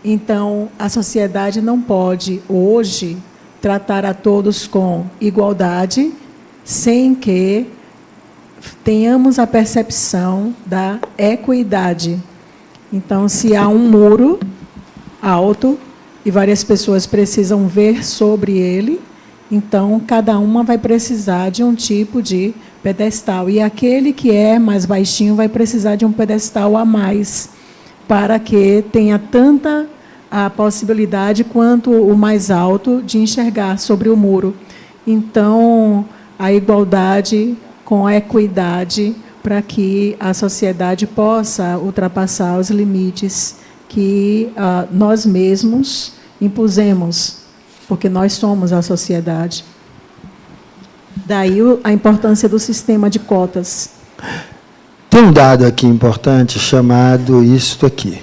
Então, a sociedade não pode, hoje, tratar a todos com igualdade, sem que tenhamos a percepção da equidade. Então, se há um muro alto e várias pessoas precisam ver sobre ele, então, cada uma vai precisar de um tipo de pedestal. E aquele que é mais baixinho vai precisar de um pedestal a mais, para que tenha tanta a possibilidade quanto o mais alto de enxergar sobre o muro. Então, a igualdade com a equidade para que a sociedade possa ultrapassar os limites que nós mesmos impusemos, porque nós somos a sociedade. Daí a importância do sistema de cotas. Tem um dado aqui importante chamado isto aqui.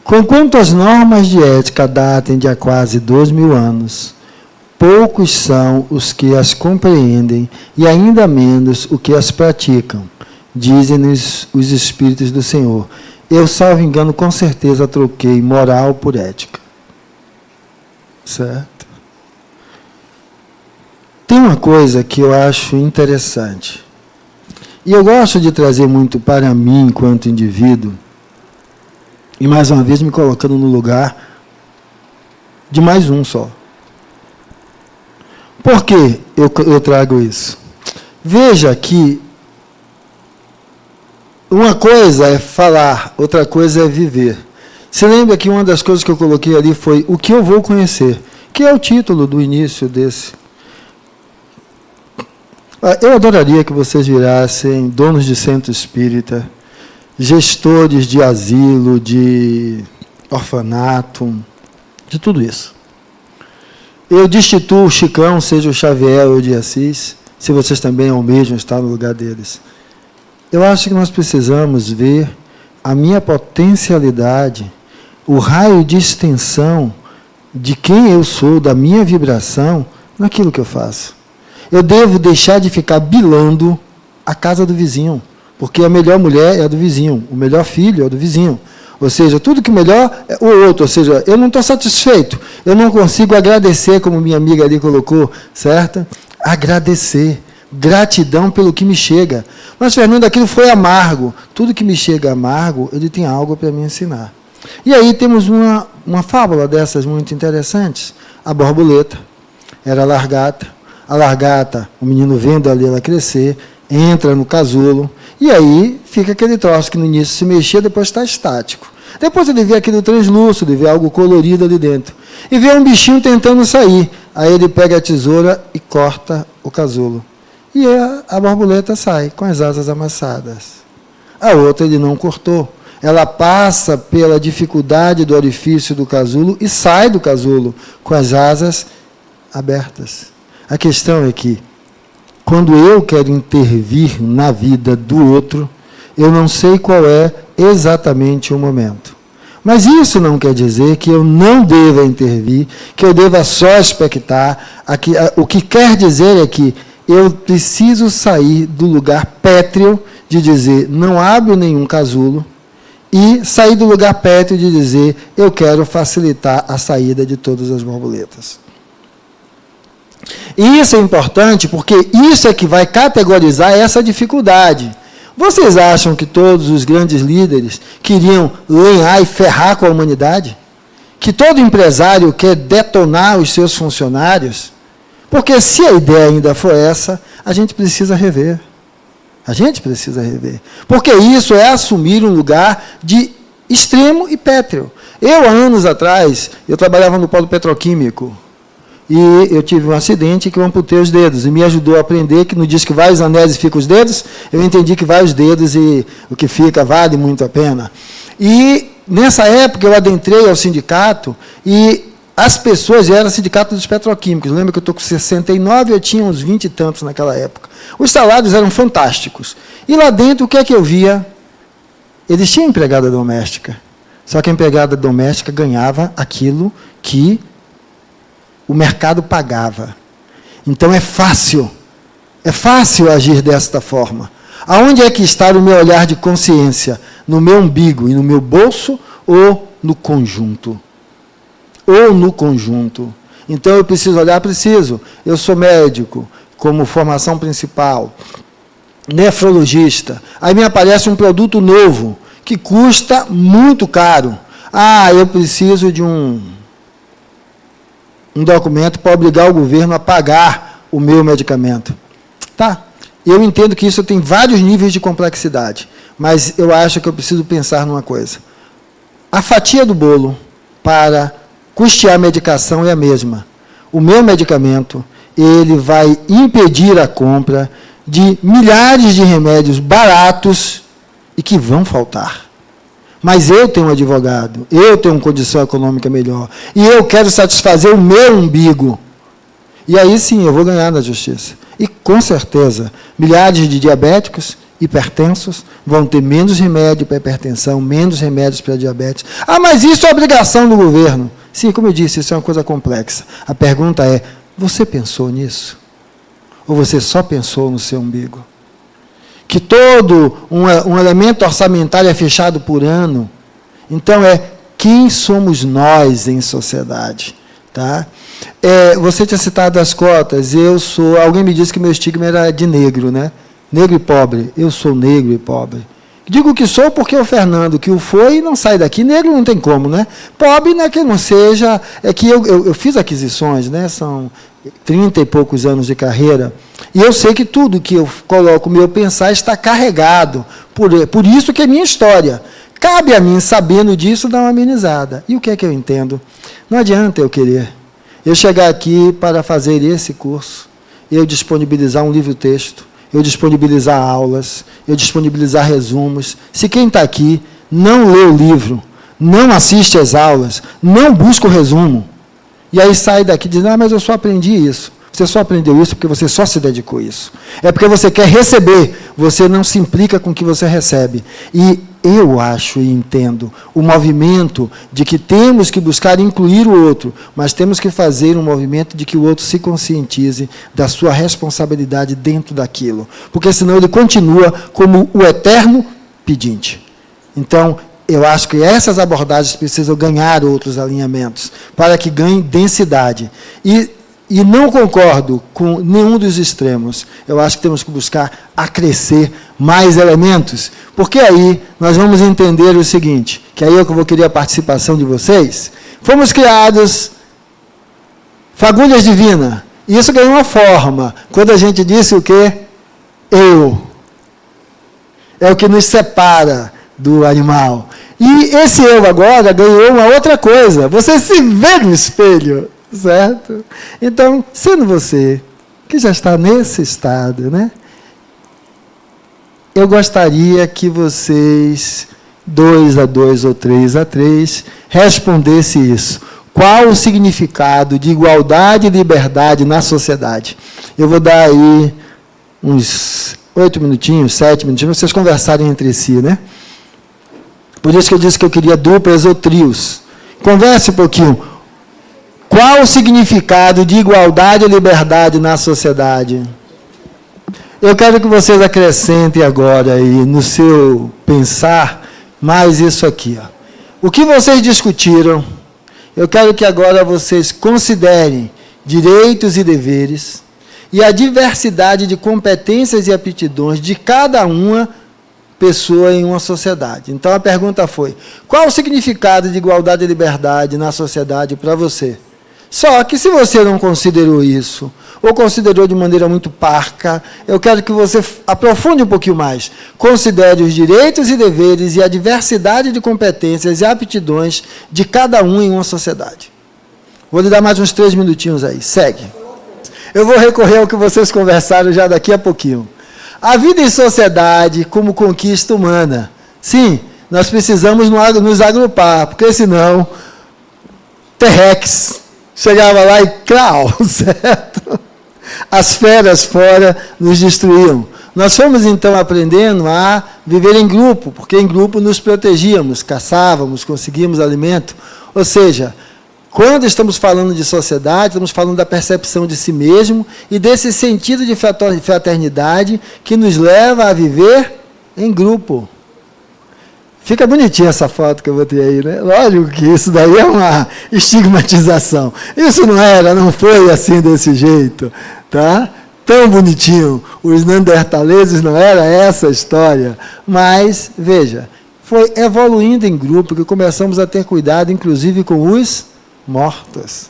Conquanto as normas de ética datem de há quase 2.000 anos, poucos são os que as compreendem e ainda menos os que as praticam, dizem-nos os Espíritos do Senhor. Eu, salvo engano, com certeza troquei moral por ética. Certo? Tem uma coisa que eu acho interessante. E eu gosto de trazer muito para mim, enquanto indivíduo, e mais uma vez me colocando no lugar de mais um só. Por que eu trago isso? Veja que uma coisa é falar, outra coisa é viver. Você lembra que uma das coisas que eu coloquei ali foi o que eu vou conhecer, que é o título do início desse. Eu adoraria que vocês virassem donos de centro espírita, gestores de asilo, de orfanato, de tudo isso. Eu destituo o Chicão, seja o Xavier ou o de Assis, se vocês também almejam estar no lugar deles. Eu acho que nós precisamos ver a minha potencialidade, o raio de extensão de quem eu sou, da minha vibração, naquilo que eu faço. Eu devo deixar de ficar bilando a casa do vizinho, porque a melhor mulher é a do vizinho, o melhor filho é o do vizinho. Ou seja, tudo que melhor é o outro. Ou seja, eu não estou satisfeito, eu não consigo agradecer, como minha amiga ali colocou, certo? Agradecer, gratidão pelo que me chega. Mas, Fernando, aquilo foi amargo. Tudo que me chega amargo, ele tem algo para me ensinar. E aí temos uma fábula dessas muito interessantes. A borboleta era a largata, o menino vendo ali ela crescer, entra no casulo, e aí fica aquele troço que no início se mexia, depois está estático. Depois ele vê aquilo translúcido, vê algo colorido ali dentro. E vê um bichinho tentando sair. Aí ele pega a tesoura e corta o casulo. E a borboleta sai com as asas amassadas. A outra ele não cortou. Ela passa pela dificuldade do orifício do casulo e sai do casulo com as asas abertas. A questão é que, quando eu quero intervir na vida do outro, eu não sei qual é exatamente o momento. Mas isso não quer dizer que eu não deva intervir, que eu deva só expectar. O que quer dizer é que eu preciso sair do lugar pétreo de dizer, não abro nenhum casulo, e sair do lugar pétreo de dizer, eu quero facilitar a saída de todas as borboletas. E isso é importante porque isso é que vai categorizar essa dificuldade. Vocês acham que todos os grandes líderes queriam lenhar e ferrar com a humanidade? Que todo empresário quer detonar os seus funcionários? Porque se a ideia ainda for essa, a gente precisa rever. A gente precisa rever. Porque isso é assumir um lugar de extremo e pétreo. Eu, há anos atrás, eu trabalhava no polo petroquímico. E eu tive um acidente que eu amputei os dedos. E me ajudou a aprender que no dia que vários anéis ficam os dedos, eu entendi que vários dedos e o que fica vale muito a pena. E nessa época eu adentrei ao sindicato e as pessoas, era o sindicato dos petroquímicos. Lembra que eu estou com 69, eu tinha uns 20 e tantos naquela época. Os salários eram fantásticos. E lá dentro, o que é que eu via? Eles tinham empregada doméstica. Só que a empregada doméstica ganhava aquilo que o mercado pagava. Então é fácil agir desta forma. Aonde é que está o meu olhar de consciência? No meu umbigo e no meu bolso ou no conjunto? Ou no conjunto. Então eu preciso olhar, eu sou médico, como formação principal, nefrologista, aí me aparece um produto novo, que custa muito caro. Eu preciso de um documento para obrigar o governo a pagar o meu medicamento. Tá, eu entendo que isso tem vários níveis de complexidade, mas eu acho que eu preciso pensar numa coisa. A fatia do bolo para custear a medicação é a mesma. O meu medicamento, ele vai impedir a compra de milhares de remédios baratos e que vão faltar. Mas eu tenho um advogado, eu tenho uma condição econômica melhor, e eu quero satisfazer o meu umbigo. E aí sim, eu vou ganhar na justiça. E com certeza, milhares de diabéticos, hipertensos, vão ter menos remédio para hipertensão, menos remédios para diabetes. Mas isso é obrigação do governo. Sim, como eu disse, isso é uma coisa complexa. A pergunta é, você pensou nisso? Ou você só pensou no seu umbigo? Que todo um elemento orçamentário é fechado por ano. Então, quem somos nós em sociedade? Tá? Você tinha citado as cotas. Alguém me disse que meu estigma era de negro, né? Negro e pobre. Eu sou negro e pobre. Digo que sou porque o Fernando, que o foi, não sai daqui. Negro não tem como, né? Pobre não é que não seja. É que eu fiz aquisições, né? São 30 e poucos anos de carreira. E eu sei que tudo que eu coloco o meu pensar está carregado. Por isso que é minha história. Cabe a mim, sabendo disso, dar uma amenizada. E o que é que eu entendo? Não adianta eu querer. Eu chegar aqui para fazer esse curso. eu disponibilizar um livro-texto, eu disponibilizar aulas, eu disponibilizar resumos. Se quem está aqui não lê o livro, não assiste às aulas, não busca o resumo, e aí sai daqui dizendo, mas eu só aprendi isso. Você só aprendeu isso porque você só se dedicou a isso. É porque você quer receber, você não se implica com o que você recebe. E eu acho e entendo o movimento de que temos que buscar incluir o outro, mas temos que fazer um movimento de que o outro se conscientize da sua responsabilidade dentro daquilo. Porque senão ele continua como o eterno pedinte. Então, eu acho que essas abordagens precisam ganhar outros alinhamentos, para que ganhem densidade. E não concordo com nenhum dos extremos. Eu acho que temos que buscar acrescer mais elementos, porque aí nós vamos entender o seguinte, que aí eu vou querer a participação de vocês. Fomos criados fagulhas divinas, e isso ganhou uma forma, quando a gente disse o quê? Eu. É o que nos separa do animal. E esse eu agora ganhou uma outra coisa. Você se vê no espelho. Certo? Então, sendo você, que já está nesse estado, né? Eu gostaria que vocês, 2 a 2 ou 3 a 3, respondessem isso. Qual o significado de igualdade e liberdade na sociedade? Eu vou dar aí uns 8 minutinhos, 7 minutinhos, para vocês conversarem entre si, né? Por isso que eu disse que eu queria duplas ou trios. Converse um pouquinho. Qual o significado de igualdade e liberdade na sociedade? Eu quero que vocês acrescentem agora aí no seu pensar mais isso aqui. Ó. O que vocês discutiram, eu quero que agora vocês considerem direitos e deveres e a diversidade de competências e aptidões de cada uma pessoa em uma sociedade. Então a pergunta foi, qual o significado de igualdade e liberdade na sociedade para você? Só que se você não considerou isso, ou considerou de maneira muito parca, eu quero que você aprofunde um pouquinho mais. Considere os direitos e deveres e a diversidade de competências e aptidões de cada um em uma sociedade. Vou lhe dar mais uns 3 minutinhos aí. Segue. Eu vou recorrer ao que vocês conversaram já daqui a pouquinho. A vida em sociedade como conquista humana. Sim, nós precisamos nos agrupar, porque senão, T-Rex chegava lá e crau, certo? As feras fora nos destruíam. Nós fomos, então, aprendendo a viver em grupo, porque em grupo nos protegíamos, caçávamos, conseguíamos alimento. Ou seja, quando estamos falando de sociedade, estamos falando da percepção de si mesmo e desse sentido de fraternidade que nos leva a viver em grupo. Fica bonitinha essa foto que eu botei aí, né? Lógico que isso daí é uma estigmatização. Isso não foi assim desse jeito, tá? Tão bonitinho. Os neandertaleses não era essa a história. Mas, veja, foi evoluindo em grupo que começamos a ter cuidado, inclusive com os mortos.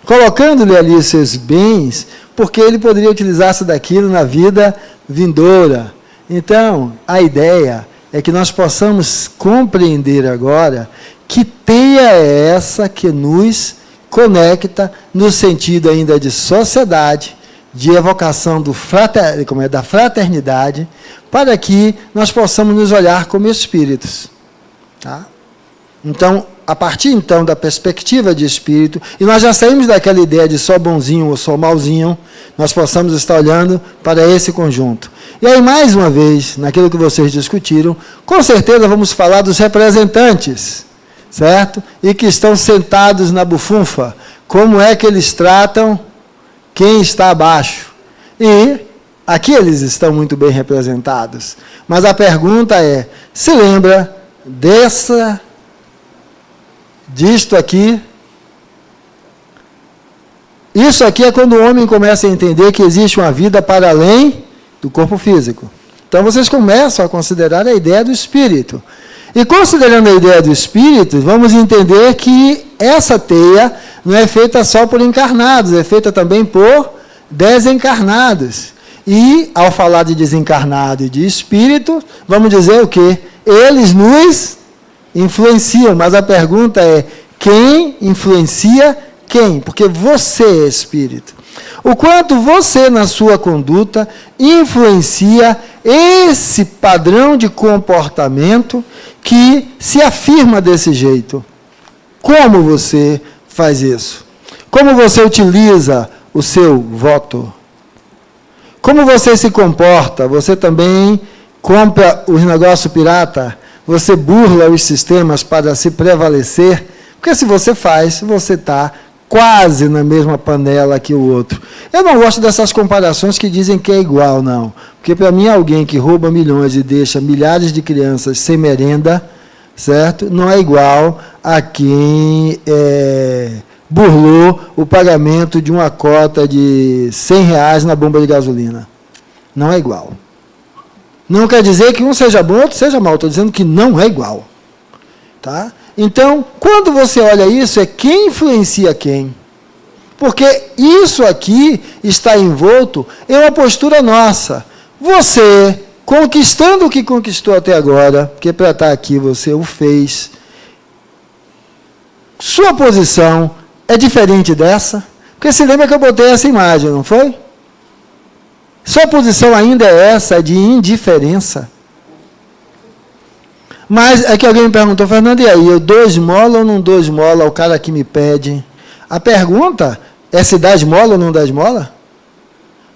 Colocando-lhe ali os seus bens, porque ele poderia utilizar-se daquilo na vida vindoura. Então, a ideia é que nós possamos compreender agora que teia é essa que nos conecta no sentido ainda de sociedade, de evocação da fraternidade, para que nós possamos nos olhar como espíritos. Tá? Então, a partir então da perspectiva de espírito, e nós já saímos daquela ideia de só bonzinho ou só malzinho, nós possamos estar olhando para esse conjunto. E aí, mais uma vez, naquilo que vocês discutiram, com certeza vamos falar dos representantes, certo? E que estão sentados na bufunfa. Como é que eles tratam quem está abaixo? E aqui eles estão muito bem representados. Mas a pergunta é, se lembra disto aqui? Isso aqui é quando o homem começa a entender que existe uma vida para além do corpo físico. Então, vocês começam a considerar a ideia do espírito. E, considerando a ideia do espírito, vamos entender que essa teia não é feita só por encarnados, é feita também por desencarnados. E, ao falar de desencarnado e de espírito, vamos dizer o quê? Eles nos influenciam, mas a pergunta é, quem influencia quem? Porque você é espírito. O quanto você, na sua conduta, influencia esse padrão de comportamento que se afirma desse jeito. Como você faz isso? Como você utiliza o seu voto? Como você se comporta? Você também compra os negócios pirata? Você burla os sistemas para se prevalecer? Porque se você faz, você está quase na mesma panela que o outro. Eu não gosto dessas comparações que dizem que é igual, não. Porque, para mim, alguém que rouba milhões e deixa milhares de crianças sem merenda, certo? Não é igual a quem burlou o pagamento de uma cota de R$100 na bomba de gasolina. Não é igual. Não quer dizer que um seja bom, outro seja mal. Estou dizendo que não é igual. Tá? Então, quando você olha isso, é quem influencia quem. Porque isso aqui está envolto em uma postura nossa. Você, conquistando o que conquistou até agora, porque para estar aqui você o fez, sua posição é diferente dessa? Porque se lembra que eu botei essa imagem, não foi? Sua posição ainda é essa, de indiferença. Mas é que alguém me perguntou, Fernando, e aí, eu dou esmola ou não dou esmola ao cara que me pede? A pergunta é se dá esmola ou não dá esmola?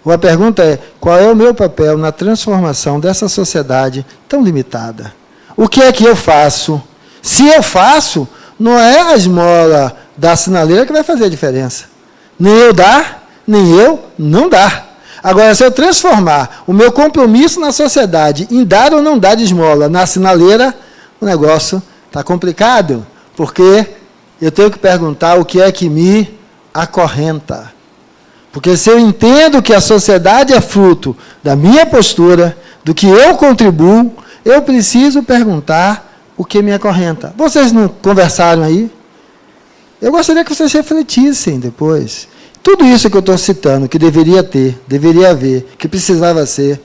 Ou a pergunta é, qual é o meu papel na transformação dessa sociedade tão limitada? O que é que eu faço? Se eu faço, não é a esmola da sinaleira que vai fazer a diferença. Nem eu dar, nem eu não dar. Agora, se eu transformar o meu compromisso na sociedade em dar ou não dar de esmola na sinaleira, o negócio está complicado, porque eu tenho que perguntar o que é que me acorrenta. Porque se eu entendo que a sociedade é fruto da minha postura, do que eu contribuo, eu preciso perguntar o que me acorrenta. Vocês não conversaram aí? Eu gostaria que vocês refletissem depois. Tudo isso que eu estou citando, que deveria ter, deveria haver, que precisava ser,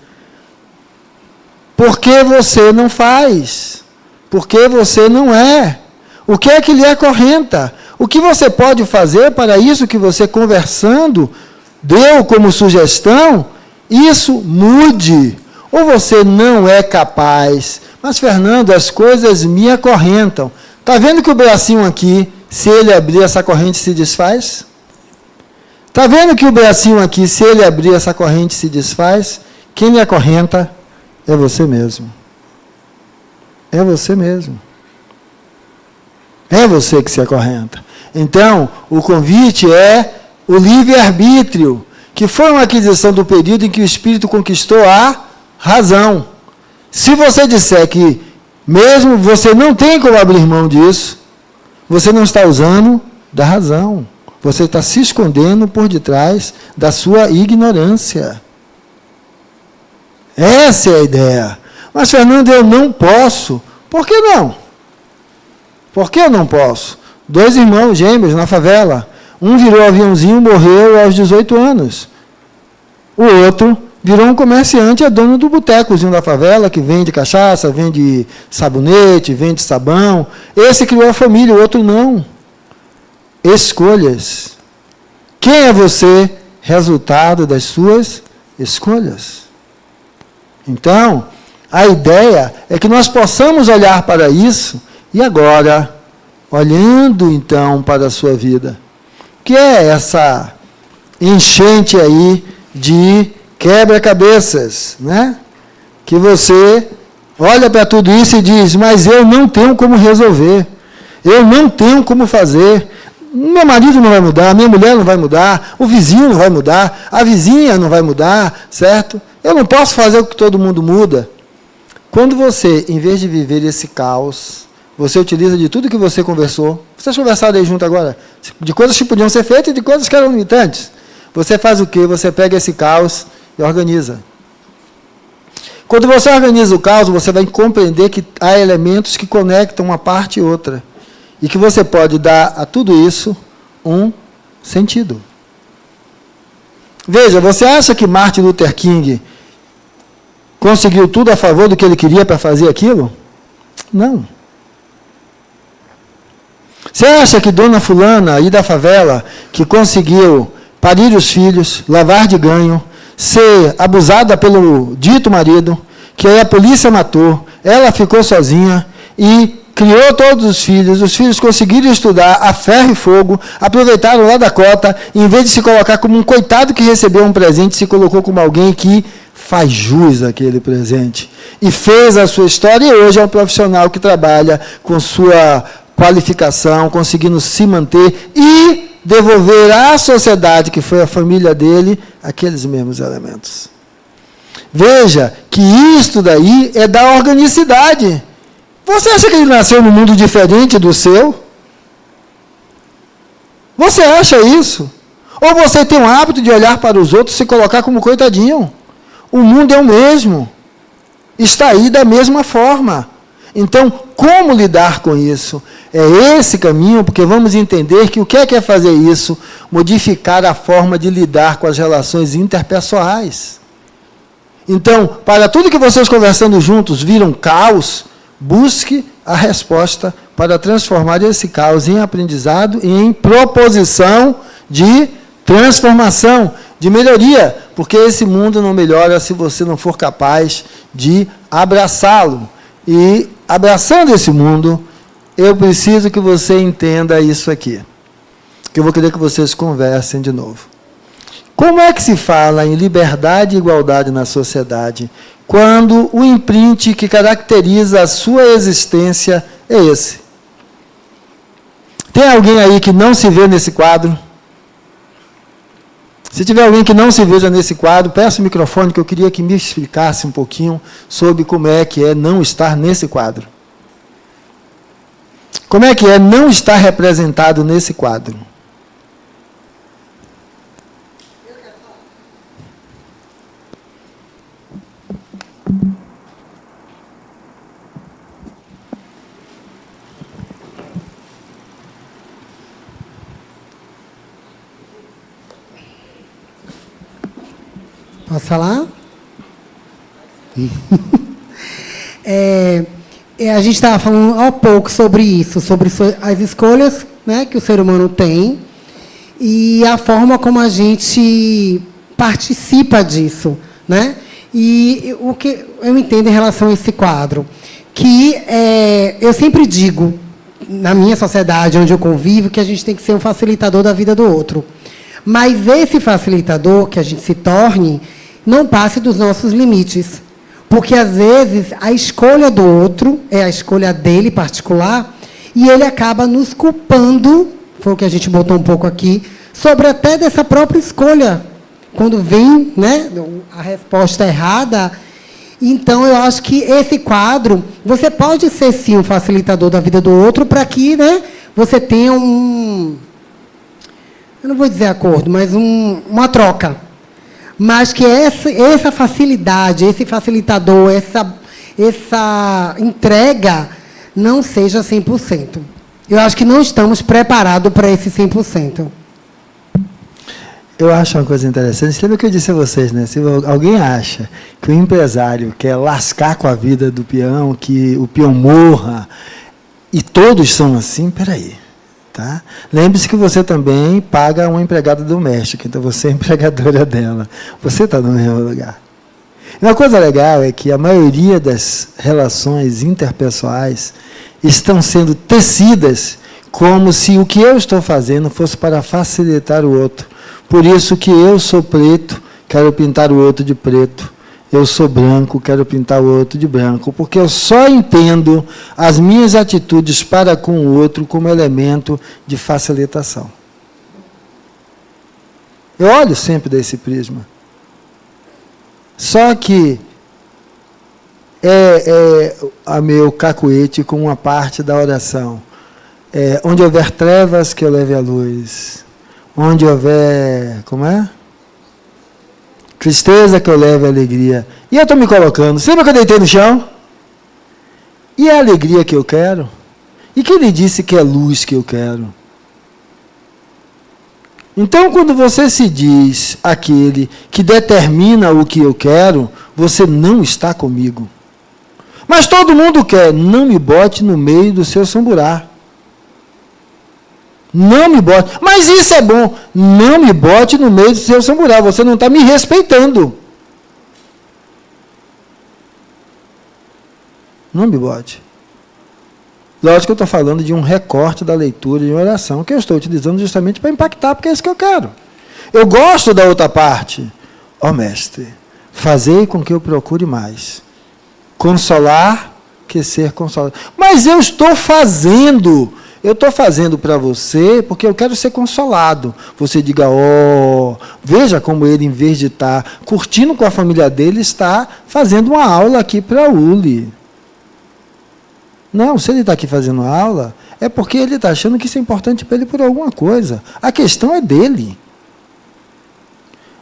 por que você não faz? Por que você não é? O que é que lhe acorrenta? O que você pode fazer para isso que você, conversando, deu como sugestão, isso mude? Ou você não é capaz? Mas, Fernando, as coisas me acorrentam. Está vendo que o bracinho aqui, se ele abrir, essa corrente se desfaz? Está vendo que o bracinho aqui, se ele abrir, essa corrente se desfaz? Quem lhe acorrenta é você mesmo. É você mesmo. É você que se acorrenta. Então, o convite é o livre-arbítrio, que foi uma aquisição do período em que o Espírito conquistou a razão. Se você disser que mesmo você não tem como abrir mão disso, você não está usando da razão. Você está se escondendo por detrás da sua ignorância. Essa é a ideia. Mas, Fernando, eu não posso. Por que não? Por que eu não posso? 2 irmãos gêmeos na favela. Um virou aviãozinho e morreu aos 18 anos. O outro virou um comerciante, é dono do botecozinho da favela, que vende cachaça, vende sabonete, vende sabão. Esse criou a família, o outro não. Escolhas. Quem é você? Resultado das suas escolhas. Então, a ideia é que nós possamos olhar para isso e agora, olhando então para a sua vida, que é essa enchente aí de quebra-cabeças, né? Que você olha para tudo isso e diz, mas eu não tenho como resolver, eu não tenho como fazer. Meu marido não vai mudar, minha mulher não vai mudar, o vizinho não vai mudar, a vizinha não vai mudar, certo? Eu não posso fazer o que todo mundo muda. Quando você, em vez de viver esse caos, você utiliza de tudo que você conversou, vocês conversaram aí junto agora, de coisas que podiam ser feitas e de coisas que eram limitantes. Você faz o quê? Você pega esse caos e organiza. Quando você organiza o caos, você vai compreender que há elementos que conectam uma parte e outra. E que você pode dar a tudo isso um sentido. Veja, você acha que Martin Luther King conseguiu tudo a favor do que ele queria para fazer aquilo? Não. Você acha que Dona Fulana aí da favela, que conseguiu parir os filhos, lavar de ganho, ser abusada pelo dito marido, que aí a polícia matou, ela ficou sozinha e criou todos os filhos conseguiram estudar a ferro e fogo, aproveitaram lá da cota, e em vez de se colocar como um coitado que recebeu um presente, se colocou como alguém que faz jus àquele presente. E fez a sua história, e hoje é um profissional que trabalha com sua qualificação, conseguindo se manter e devolver à sociedade, que foi a família dele, aqueles mesmos elementos. Veja que isto daí é da organicidade. Você acha que ele nasceu num mundo diferente do seu? Você acha isso? Ou você tem o hábito de olhar para os outros e se colocar como coitadinho? O mundo é o mesmo. Está aí da mesma forma. Então, como lidar com isso? É esse caminho, porque vamos entender que o que é fazer isso? Modificar a forma de lidar com as relações interpessoais. Então, para tudo que vocês conversando juntos viram caos, busque a resposta para transformar esse caos em aprendizado e em proposição de transformação, de melhoria, porque esse mundo não melhora se você não for capaz de abraçá-lo. E, abraçando esse mundo, eu preciso que você entenda isso aqui, que eu vou querer que vocês conversem de novo. Como é que se fala em liberdade e igualdade na sociedade, quando o imprint que caracteriza a sua existência é esse? Tem alguém aí que não se vê nesse quadro? Se tiver alguém que não se veja nesse quadro, peço o microfone, que eu queria que me explicasse um pouquinho sobre como é que é não estar nesse quadro. Como é que é não estar representado nesse quadro? Posso falar? A gente estava falando há pouco sobre isso, sobre as escolhas, né, que o ser humano tem e a forma como a gente participa disso, né? E o que eu entendo em relação a esse quadro, que eu sempre digo, na minha sociedade, onde eu convivo, que a gente tem que ser um facilitador da vida do outro. Mas esse facilitador que a gente se torne não passe dos nossos limites. Porque, às vezes, a escolha do outro é a escolha dele particular e ele acaba nos culpando, foi o que a gente botou um pouco aqui, sobre até dessa própria escolha. Quando vem, né, a resposta errada. Então, eu acho que esse quadro, você pode ser, sim, um facilitador da vida do outro para que, né, você tenha eu não vou dizer acordo, mas uma troca. Mas que essa facilidade, esse facilitador, essa entrega não seja 100%. Eu acho que não estamos preparados para esse 100%. Eu acho uma coisa interessante. Lembra que eu disse a vocês, né? Se alguém acha que o empresário quer lascar com a vida do peão, que o peão morra, e todos são assim, peraí. Tá? Lembre-se que você também paga uma empregada doméstica, então você é empregadora dela. Você está no mesmo lugar. E uma coisa legal é que a maioria das relações interpessoais estão sendo tecidas como se o que eu estou fazendo fosse para facilitar o outro. Por isso que eu sou preto, quero pintar o outro de preto. Eu sou branco, quero pintar o outro de branco, porque eu só entendo as minhas atitudes para com o outro como elemento de facilitação. Eu olho sempre desse prisma. Só que a meu cacuete com uma parte da oração. Onde houver trevas, que eu leve a luz. Onde houver... Como é? Tristeza, que eu leve a alegria. E eu estou me colocando. Você lembra que eu deitei no chão? E é a alegria que eu quero? E quem lhe disse que é luz que eu quero? Então, quando você se diz aquele que determina o que eu quero, você não está comigo. Mas todo mundo quer. Não me bote no meio do seu samburá. Não me bote. Mas isso é bom. Não me bote no meio do seu samburá. Você não está me respeitando. Não me bote. Lógico que eu estou falando de um recorte da leitura de uma oração, que eu estou utilizando justamente para impactar, porque é isso que eu quero. Eu gosto da outra parte. Ó mestre, fazei com que eu procure mais. Consolar que ser consolado. Mas eu estou fazendo para você porque eu quero ser consolado. Você diga, veja como ele, em vez de estar curtindo com a família dele, está fazendo uma aula aqui para a Uli. Não, se ele está aqui fazendo aula, é porque ele está achando que isso é importante para ele por alguma coisa. A questão é dele.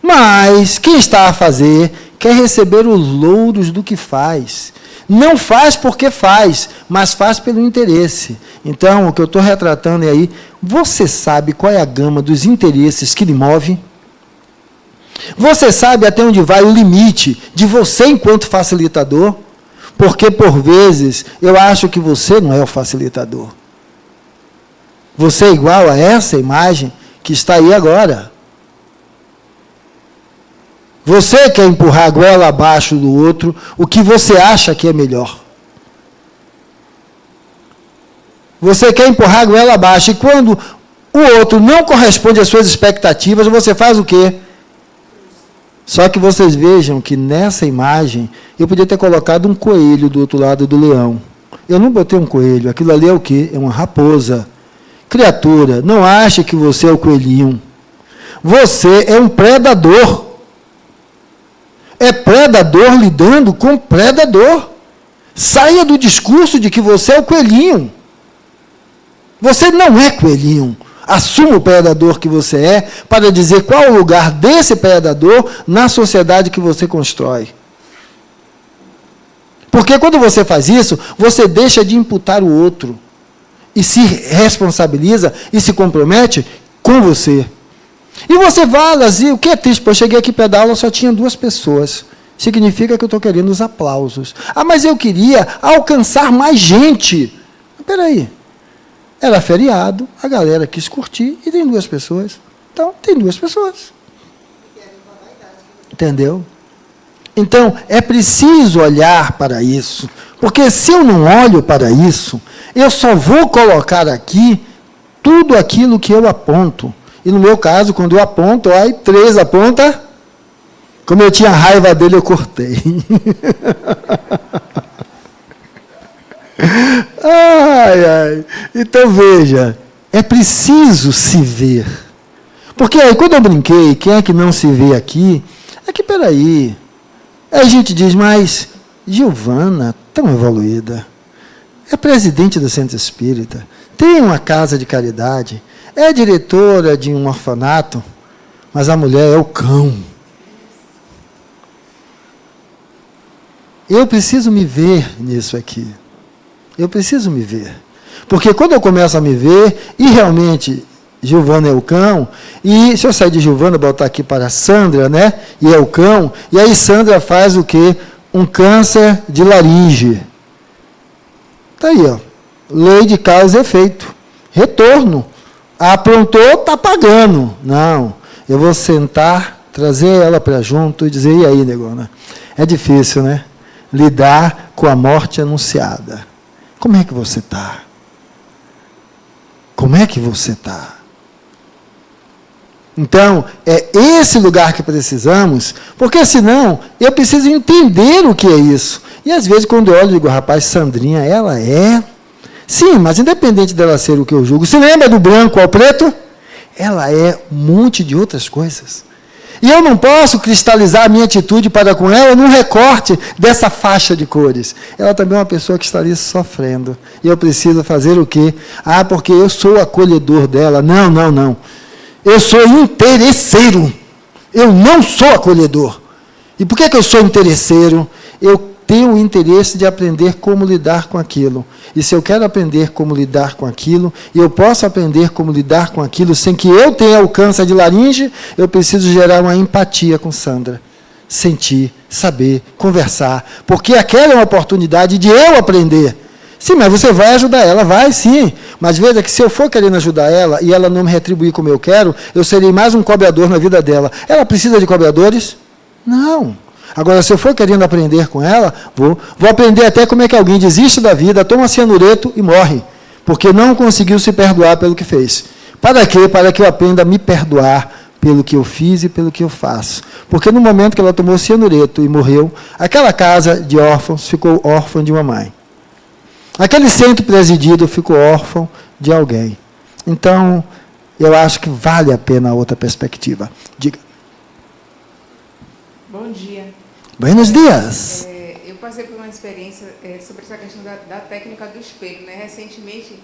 Mas quem está a fazer quer receber os louros do que faz. Não faz porque faz, mas faz pelo interesse. Então, o que eu estou retratando é aí, você sabe qual é a gama dos interesses que lhe move? Você sabe até onde vai o limite de você enquanto facilitador? Porque, por vezes, eu acho que você não é o facilitador. Você é igual a essa imagem que está aí agora. Você quer empurrar a goela abaixo do outro o que você acha que é melhor. Você quer empurrar a goela abaixo e quando o outro não corresponde às suas expectativas, você faz o quê? Só que vocês vejam que nessa imagem, eu podia ter colocado um coelho do outro lado do leão. Eu não botei um coelho, aquilo ali é o quê? É uma raposa. Criatura, não ache que você é o coelhinho. Você é um predador. É predador lidando com predador. Saia do discurso de que você é o coelhinho. Você não é coelhinho. Assuma o predador que você é para dizer qual é o lugar desse predador na sociedade que você constrói. Porque quando você faz isso, você deixa de imputar o outro e se responsabiliza e se compromete com você. E você fala assim, o que é triste? Eu cheguei aqui para dar aula, só tinha 2 pessoas. Significa que eu estou querendo os aplausos. Ah, mas eu queria alcançar mais gente. Espera aí. Era feriado, a galera quis curtir e tem 2 pessoas. Então, tem 2 pessoas. Entendeu? Então, é preciso olhar para isso. Porque se eu não olho para isso, eu só vou colocar aqui tudo aquilo que eu aponto. E no meu caso, quando eu aponto, aí 3 aponta. Como eu tinha raiva dele, eu cortei. Ai, ai. Então, veja, é preciso se ver. Porque aí, quando eu brinquei, quem é que não se vê aqui? É que, peraí. Aí a gente diz, mas Giovana, tão evoluída, é presidente do Centro Espírita, tem uma casa de caridade, é diretora de um orfanato, mas a mulher é o cão. Eu preciso me ver nisso aqui. Eu preciso me ver. Porque quando eu começo a me ver, e realmente Giovana é o cão, e se eu sair de Giovana, botar aqui para Sandra, né? E é o cão, e aí Sandra faz o quê? Um câncer de laringe. Está aí, ó. Lei de causa e efeito. Retorno. Aprontou, está pagando. Não. Eu vou sentar, trazer ela para junto e dizer, e aí, negona? É difícil, né? Lidar com a morte anunciada. Como é que você está? Como é que você está? Então, é esse lugar que precisamos, porque senão eu preciso entender o que é isso. E às vezes, quando eu olho, eu digo, rapaz, Sandrinha, ela é... Sim, mas independente dela ser o que eu julgo, se lembra do branco ao preto? Ela é um monte de outras coisas. E eu não posso cristalizar a minha atitude para com ela num recorte dessa faixa de cores. Ela também é uma pessoa que está ali sofrendo. E eu preciso fazer o quê? Ah, porque eu sou acolhedor dela. Não, não, não. Eu sou interesseiro. Eu não sou acolhedor. E por que eu sou interesseiro? Eu tenho o interesse de aprender como lidar com aquilo. E se eu quero aprender como lidar com aquilo, e eu posso aprender como lidar com aquilo sem que eu tenha o câncer de laringe, eu preciso gerar uma empatia com Sandra. Sentir, saber, conversar. Porque aquela é uma oportunidade de eu aprender. Sim, mas você vai ajudar ela, vai sim. Mas veja que se eu for querendo ajudar ela e ela não me retribuir como eu quero, eu serei mais um cobrador na vida dela. Ela precisa de cobradores? Não. Agora, se eu for querendo aprender com ela, vou aprender até como é que alguém desiste da vida, toma cianureto e morre, porque não conseguiu se perdoar pelo que fez. Para quê? Para que eu aprenda a me perdoar pelo que eu fiz e pelo que eu faço. Porque no momento que ela tomou cianureto e morreu, aquela casa de órfãos ficou órfã de uma mãe. Aquele centro presidido ficou órfão de alguém. Então, eu acho que vale a pena a outra perspectiva. Diga. Bom dia. Buenos dias. Eu passei por uma experiência sobre essa questão da técnica do espelho, né? Recentemente,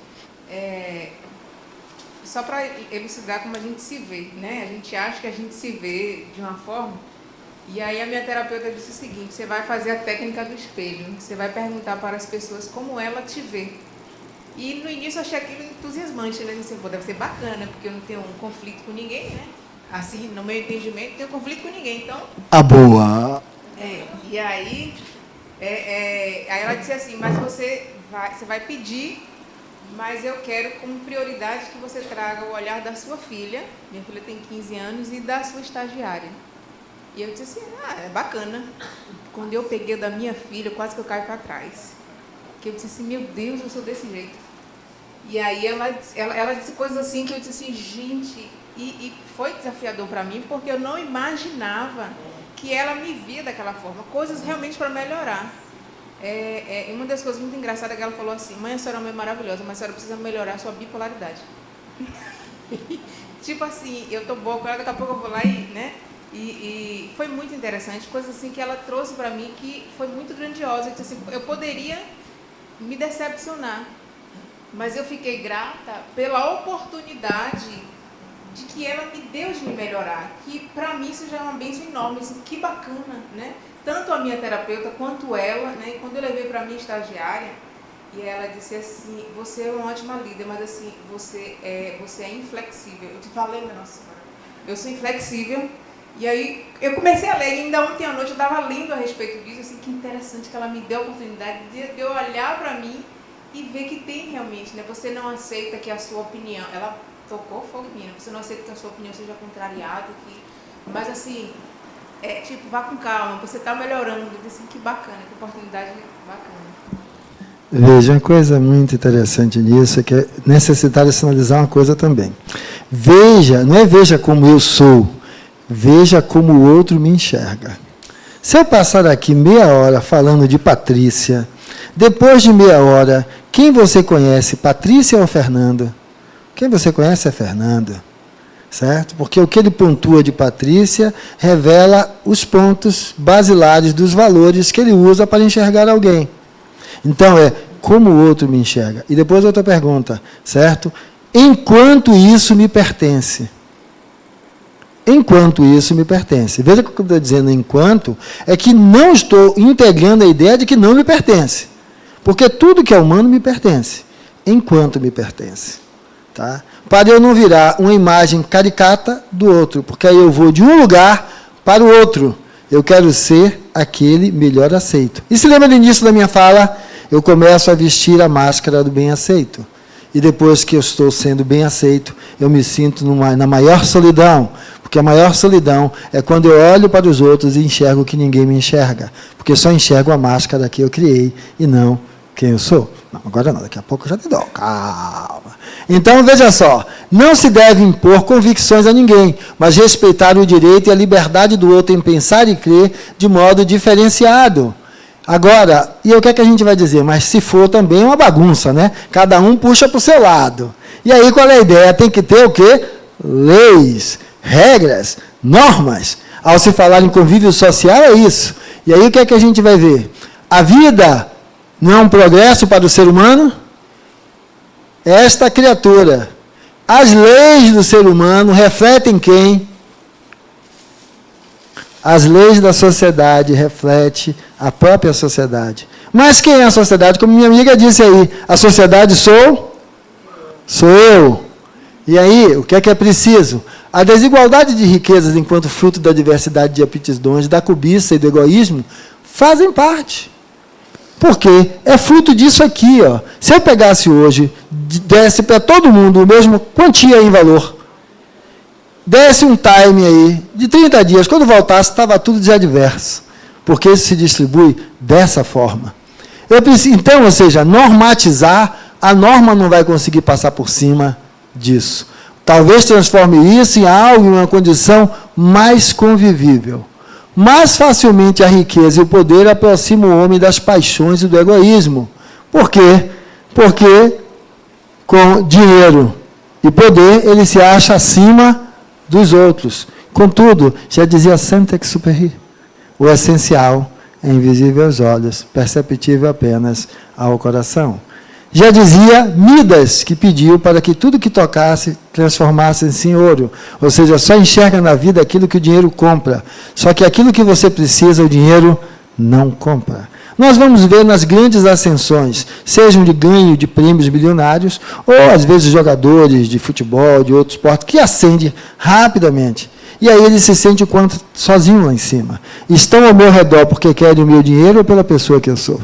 só para elucidar como a gente se vê, né? A gente acha que a gente se vê de uma forma, e aí a minha terapeuta disse o seguinte: você vai fazer a técnica do espelho, você vai perguntar para as pessoas como ela te vê. E no início eu achei aquilo entusiasmante, né? Disse, pô, deve ser bacana, porque eu não tenho um conflito com ninguém, né? Assim, no meu entendimento, não tenho conflito com ninguém, então... A boa. E aí, aí ela disse assim, mas você vai pedir, mas eu quero como prioridade que você traga o olhar da sua filha, minha filha tem 15 anos, e da sua estagiária. E eu disse assim, é bacana. Quando eu peguei o da minha filha, quase que eu caio para trás. Que eu disse assim, meu Deus, eu sou desse jeito. E aí ela disse coisas assim que eu disse assim, gente... E foi desafiador para mim, porque eu não imaginava que ela me via daquela forma, coisas realmente para melhorar. Uma das coisas muito engraçadas é que ela falou assim, mãe, a senhora é uma mãe maravilhosa, mas a senhora precisa melhorar a sua bipolaridade. Tipo assim, eu tô boa com ela, daqui a pouco eu vou lá né? E foi muito interessante, coisas assim que ela trouxe para mim que foi muito grandiosa. Assim, eu poderia me decepcionar, mas eu fiquei grata pela oportunidade de que ela me deu de me melhorar, que para mim isso já é uma bênção enorme, assim, que bacana, né? Tanto a minha terapeuta quanto ela, né? E quando eu levei para a minha estagiária, e ela disse assim, você é uma ótima líder, mas assim, você é inflexível. Eu te falei, nossa senhora, eu sou inflexível. E aí eu comecei a ler, e ainda ontem à noite eu estava lendo a respeito disso, assim, que interessante que ela me deu a oportunidade de eu olhar para mim e ver que tem realmente, né? Você não aceita que a sua opinião, ela tocou fogo em mim, você não aceita que a sua opinião seja contrariada, mas assim, tipo, vá com calma, você está melhorando, assim, que bacana, que oportunidade bacana. Veja, uma coisa muito interessante nisso é que é necessário sinalizar uma coisa também. Veja, não é veja como eu sou, veja como o outro me enxerga. Se eu passar aqui meia hora falando de Patrícia, depois de meia hora, quem você conhece, Patrícia ou Fernanda? Quem você conhece é Fernanda, certo? Porque o que ele pontua de Patrícia revela os pontos basilares dos valores que ele usa para enxergar alguém. Então, como o outro me enxerga. E depois outra pergunta, certo? Enquanto isso me pertence. Enquanto isso me pertence. Veja que o que eu estou dizendo enquanto, é que não estou integrando a ideia de que não me pertence. Porque tudo que é humano me pertence. Enquanto me pertence. Tá? Para eu não virar uma imagem caricata do outro, porque aí eu vou de um lugar para o outro. Eu quero ser aquele melhor aceito. E se lembra do início da minha fala? Eu começo a vestir a máscara do bem aceito. E depois que eu estou sendo bem aceito, eu me sinto na maior solidão. Porque a maior solidão é quando eu olho para os outros e enxergo que ninguém me enxerga. Porque só enxergo a máscara que eu criei e não quem eu sou. Não, agora não, daqui a pouco eu já te dou. Calma. Então, veja só, não se deve impor convicções a ninguém, mas respeitar o direito e a liberdade do outro em pensar e crer de modo diferenciado. Agora, e o que é que a gente vai dizer? Mas se for também é uma bagunça, né? Cada um puxa para o seu lado. E aí, qual é a ideia? Tem que ter o quê? Leis, regras, normas. Ao se falar em convívio social, é isso. E aí, o que é que a gente vai ver? A vida não é um progresso para o ser humano? Esta criatura. As leis do ser humano refletem quem? As leis da sociedade refletem a própria sociedade. Mas quem é a sociedade? Como minha amiga disse aí, a sociedade sou eu. E aí, o que é preciso? A desigualdade de riquezas enquanto fruto da diversidade de aptidões, da cobiça e do egoísmo, fazem parte. Porque é fruto disso aqui, ó. Se eu pegasse hoje, desse para todo mundo o mesmo quantia em valor, desse um time aí de 30 dias, quando voltasse, estava tudo desadverso. Porque isso se distribui dessa forma. Eu preciso, então, ou seja, normatizar, a norma não vai conseguir passar por cima disso. Talvez transforme isso em algo, em uma condição mais convivível. Mais facilmente a riqueza e o poder aproximam o homem das paixões e do egoísmo. Por quê? Porque com dinheiro e poder ele se acha acima dos outros. Contudo, já dizia Saint-Exupéry, o essencial é invisível aos olhos, perceptível apenas ao coração. Já dizia Midas, que pediu para que tudo que tocasse transformasse-se em ouro. Ou seja, só enxerga na vida aquilo que o dinheiro compra. Só que aquilo que você precisa, o dinheiro não compra. Nós vamos ver nas grandes ascensões, sejam de ganho de prêmios milionários, ou às vezes jogadores de futebol, de outros esportes, que ascendem rapidamente. E aí ele se sente o quanto sozinho lá em cima. Estão ao meu redor porque querem o meu dinheiro ou pela pessoa que eu sou?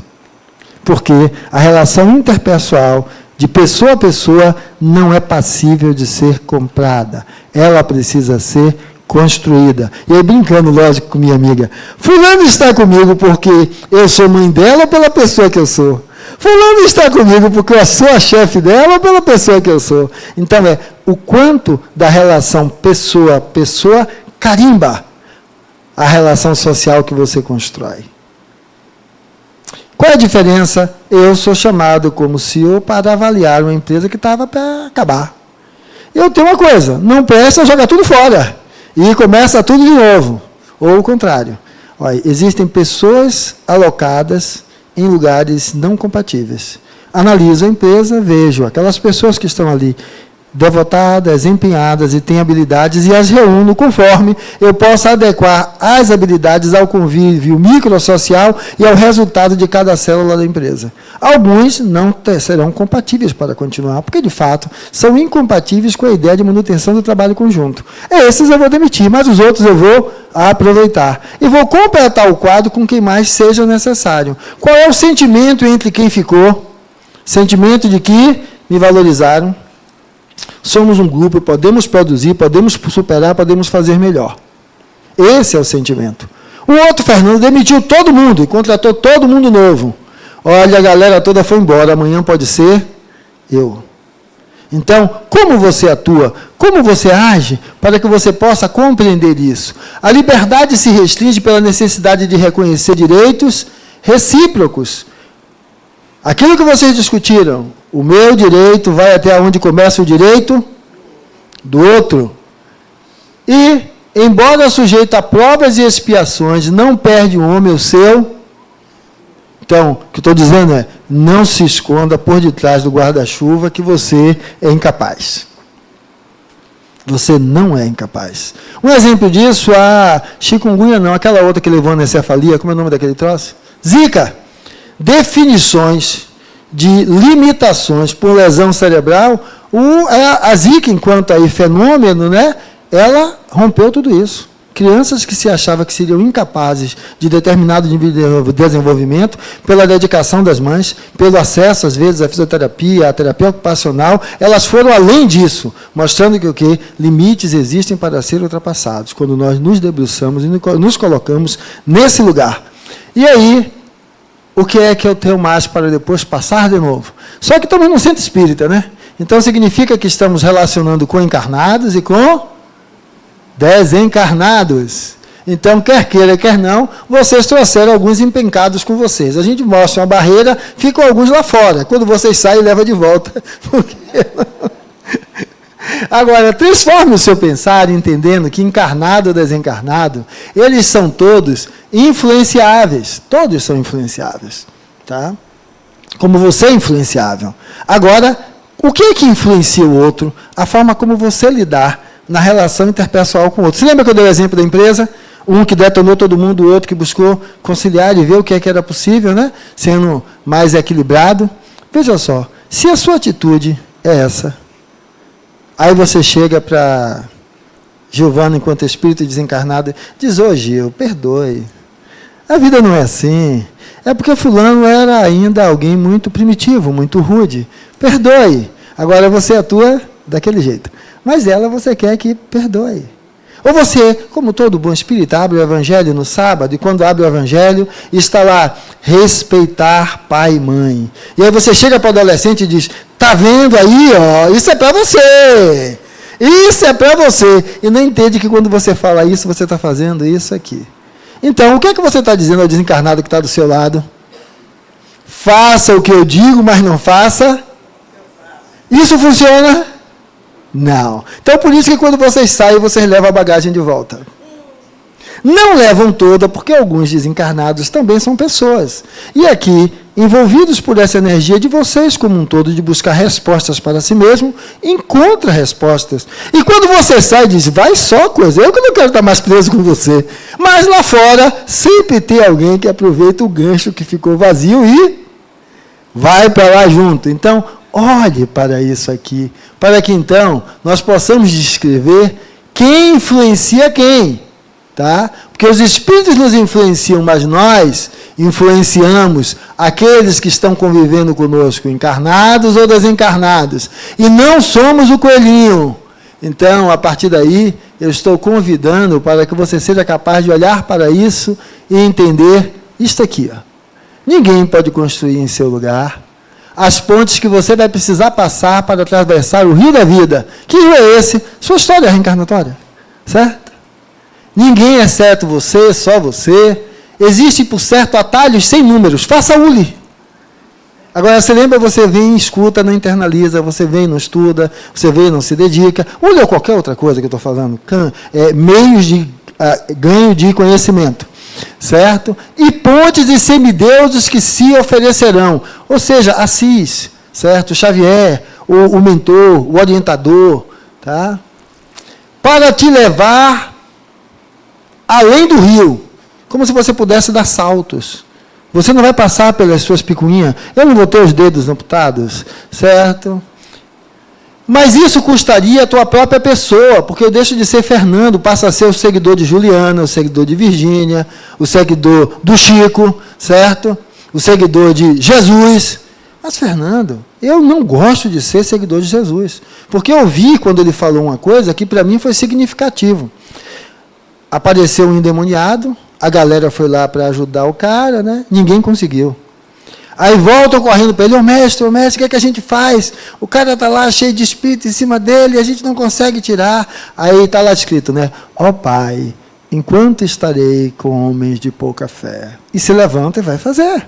Porque a relação interpessoal, de pessoa a pessoa, não é passível de ser comprada. Ela precisa ser construída. E aí, brincando, lógico, com minha amiga, fulano está comigo porque eu sou mãe dela ou pela pessoa que eu sou? Fulano está comigo porque eu sou a chefe dela ou pela pessoa que eu sou? Então, o quanto da relação pessoa-pessoa carimba a relação social que você constrói. Qual é a diferença? Eu sou chamado como CEO para avaliar uma empresa que estava para acabar. Eu tenho uma coisa, não presta, joga tudo fora. E começa tudo de novo. Ou o contrário. Olha, existem pessoas alocadas em lugares não compatíveis. Analiso a empresa, vejo aquelas pessoas que estão ali devotadas, empenhadas e têm habilidades, e as reúno conforme eu possa adequar as habilidades ao convívio microsocial e ao resultado de cada célula da empresa. Alguns não serão compatíveis para continuar, porque, de fato, são incompatíveis com a ideia de manutenção do trabalho conjunto. Esses eu vou demitir, mas os outros eu vou aproveitar. E vou completar o quadro com quem mais seja necessário. Qual é o sentimento entre quem ficou? Sentimento de que me valorizaram. Somos um grupo, podemos produzir, podemos superar, podemos fazer melhor. Esse é o sentimento. O outro, Fernando, demitiu todo mundo e contratou todo mundo novo. Olha, a galera toda foi embora, amanhã pode ser eu. Então, como você atua, como você age, para que você possa compreender isso? A liberdade se restringe pela necessidade de reconhecer direitos recíprocos. Aquilo que vocês discutiram, o meu direito vai até onde começa o direito do outro. E, embora sujeito a provas e expiações, não perde o homem o seu. Então, o que estou dizendo é, não se esconda por detrás do guarda-chuva que você é incapaz. Você não é incapaz. Um exemplo disso, a chikungunya não, aquela outra que levou a anencefalia, como é o nome daquele troço? Zika. Definições de limitações por lesão cerebral, a Zika, enquanto aí fenômeno, né, ela rompeu tudo isso. Crianças que se achavam que seriam incapazes de determinado nível de desenvolvimento, pela dedicação das mães, pelo acesso, às vezes, à fisioterapia, à terapia ocupacional, elas foram além disso, mostrando que o quê? Limites existem para serem ultrapassados, quando nós nos debruçamos e nos colocamos nesse lugar. E aí, o que é que eu tenho mais para depois passar de novo? Só que estamos no centro espírita, né? Então, significa que estamos relacionando com encarnados e com desencarnados. Então, quer queira, quer não, vocês trouxeram alguns empencados com vocês. A gente mostra uma barreira, ficam alguns lá fora. Quando vocês saem, leva de volta. Agora, transforme o seu pensar entendendo que encarnado ou desencarnado, eles são todos influenciáveis. Todos são influenciáveis. Tá? Como você é influenciável. Agora, o que é que influencia o outro? A forma como você lidar na relação interpessoal com o outro. Você lembra que eu dei o exemplo da empresa? Um que detonou todo mundo, o outro que buscou conciliar e ver o que é que era possível, né? Sendo mais equilibrado. Veja só, se a sua atitude é essa, aí você chega para Giovana, enquanto espírito desencarnado, diz, ô Gil, perdoe. A vida não é assim. É porque fulano era ainda alguém muito primitivo, muito rude. Perdoe. Agora você atua daquele jeito. Mas ela você quer que perdoe. Ou você, como todo bom espírita, abre o evangelho no sábado, e quando abre o evangelho, está lá, respeitar pai e mãe. E aí você chega para o adolescente e diz, tá vendo aí, ó, isso é para você. Isso é para você. E não entende que quando você fala isso, você está fazendo isso aqui. Então, o que é que você está dizendo ao desencarnado que está do seu lado? Faça o que eu digo, mas não faça. Isso funciona? Não. Então, por isso que quando vocês saem, vocês levam a bagagem de volta. Não levam toda, porque alguns desencarnados também são pessoas. E aqui, envolvidos por essa energia de vocês como um todo, de buscar respostas para si mesmo, encontra respostas. E quando você sai, diz, vai só coisa, eu que não quero estar mais preso com você. Mas lá fora, sempre tem alguém que aproveita o gancho que ficou vazio e vai para lá junto. Então, olhe para isso aqui, para que então nós possamos descrever quem influencia quem, tá? Porque os espíritos nos influenciam, mas nós influenciamos aqueles que estão convivendo conosco, encarnados ou desencarnados, e não somos o coelhinho. Então, a partir daí, eu estou convidando para que você seja capaz de olhar para isso e entender isto aqui, ó. Ninguém pode construir em seu lugar as pontes que você vai precisar passar para atravessar o rio da vida. Que rio é esse? Sua história reencarnatória. Certo? Ninguém exceto você, só você. Existem, por certo, atalhos sem números. Faça ULI. Agora, você lembra, você vem, escuta, não internaliza, você vem, não estuda, você vem, não se dedica. ULI ou qualquer outra coisa que eu estou falando. Meios de ganho de conhecimento. Certo? E pontes e semideuses que se oferecerão. Ou seja, Assis, certo? Xavier, o mentor, o orientador, tá? Para te levar além do rio, como se você pudesse dar saltos. Você não vai passar pelas suas picuinhas. Eu não vou ter os dedos amputados, certo? Mas isso custaria a tua própria pessoa, porque eu deixo de ser Fernando, passa a ser o seguidor de Juliana, o seguidor de Virgínia, o seguidor do Chico, certo? O seguidor de Jesus. Mas, Fernando, eu não gosto de ser seguidor de Jesus, porque eu vi quando ele falou uma coisa que para mim foi significativo. Apareceu um endemoniado, a galera foi lá para ajudar o cara, né? Ninguém conseguiu. Aí voltam correndo para ele, ô mestre, o que é que a gente faz? O cara está lá cheio de espírito em cima dele, e a gente não consegue tirar. Aí está lá escrito, né? Ó Pai, enquanto estarei com homens de pouca fé. E se levanta e vai fazer.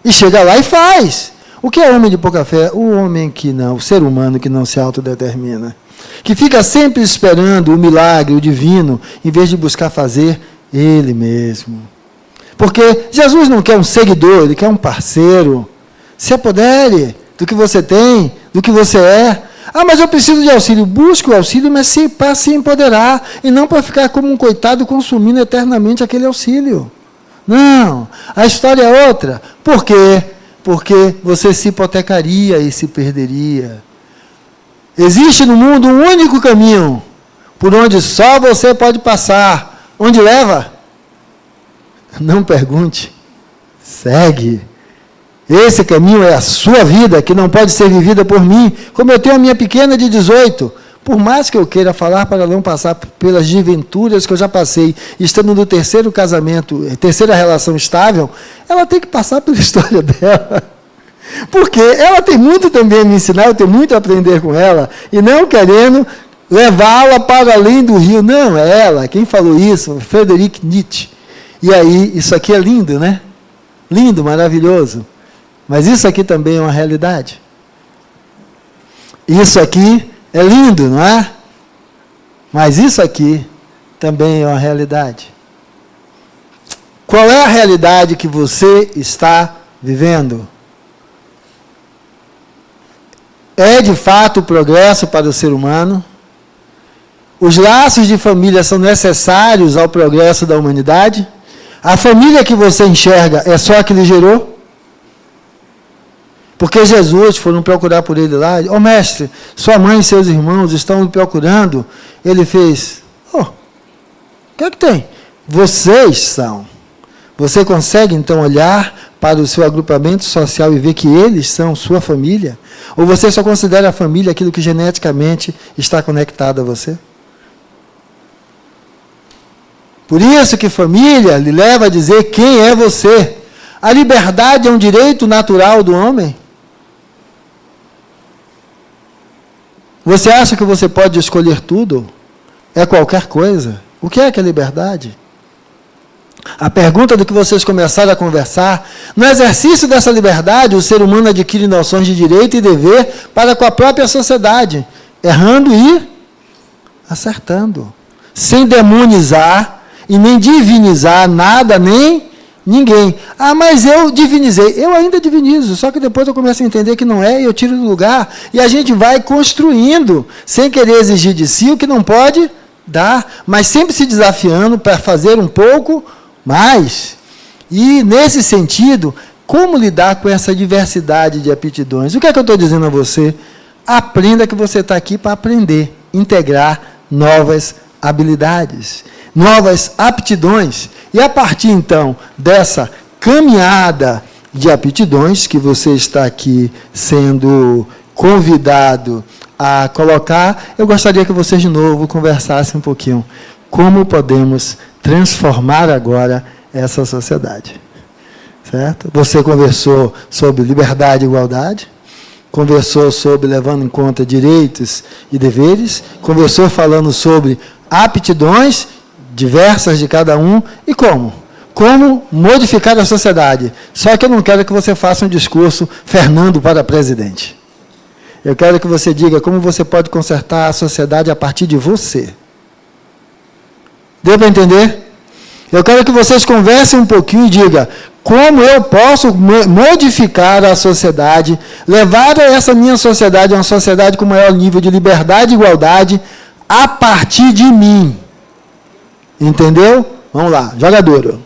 E chega lá e faz. O que é homem de pouca fé? O homem que não, o ser humano que não se autodetermina. Que fica sempre esperando o milagre, o divino, em vez de buscar fazer ele mesmo. Porque Jesus não quer um seguidor, ele quer um parceiro. Se apodere do que você tem, do que você é. Ah, mas eu preciso de auxílio. Busque o auxílio, mas para se empoderar. E não para ficar como um coitado consumindo eternamente aquele auxílio. Não, a história é outra. Por quê? Porque você se hipotecaria e se perderia. Existe no mundo um único caminho, por onde só você pode passar. Onde leva? Não pergunte, segue. Esse caminho é a sua vida, que não pode ser vivida por mim, como eu tenho a minha pequena de 18. Por mais que eu queira falar para não passar pelas desventuras que eu já passei, estando no terceiro casamento, terceira relação estável, ela tem que passar pela história dela. Porque ela tem muito também a me ensinar, eu tenho muito a aprender com ela, e não querendo levá-la para além do rio. Não, é ela. Quem falou isso? Friedrich Nietzsche. E aí, isso aqui é lindo, né? Lindo, maravilhoso. Mas isso aqui também é uma realidade. Isso aqui é lindo, não é? Mas isso aqui também é uma realidade. Qual é a realidade que você está vivendo? É de fato o progresso para o ser humano? Os laços de família são necessários ao progresso da humanidade? A família que você enxerga é só a que lhe gerou? Porque Jesus, foram procurar por ele lá, ô mestre, sua mãe e seus irmãos estão me procurando. Ele fez, o que é que tem? Vocês são. Você consegue, então, olhar para o seu agrupamento social e ver que eles são sua família? Ou você só considera a família aquilo que geneticamente está conectado a você? Por isso que família lhe leva a dizer quem é você. A liberdade é um direito natural do homem? Você acha que você pode escolher tudo? É qualquer coisa? O que é liberdade? A pergunta do que vocês começaram a conversar, no exercício dessa liberdade, o ser humano adquire noções de direito e dever para com a própria sociedade, errando e acertando, sem demonizar e nem divinizar nada, nem ninguém. Ah, mas eu divinizei. Eu ainda divinizo, só que depois eu começo a entender que não é, e eu tiro do lugar, e a gente vai construindo, sem querer exigir de si o que não pode dar, mas sempre se desafiando para fazer um pouco mais. E, nesse sentido, como lidar com essa diversidade de aptidões? O que é que eu estou dizendo a você? Aprenda que você está aqui para aprender, integrar novas habilidades, novas aptidões. E a partir, então, dessa caminhada de aptidões, que você está aqui sendo convidado a colocar, eu gostaria que vocês, de novo, conversassem um pouquinho. Como podemos transformar agora essa sociedade? Certo? Você conversou sobre liberdade e igualdade, conversou sobre levando em conta direitos e deveres, conversou falando sobre aptidões diversas de cada um, e como? Como modificar a sociedade. Só que eu não quero que você faça um discurso Fernando para presidente. Eu quero que você diga como você pode consertar a sociedade a partir de você. Deu para entender? Eu quero que vocês conversem um pouquinho e digam como eu posso modificar a sociedade, levar essa minha sociedade a uma sociedade com maior nível de liberdade e igualdade a partir de mim. Entendeu? Vamos lá, joga duro.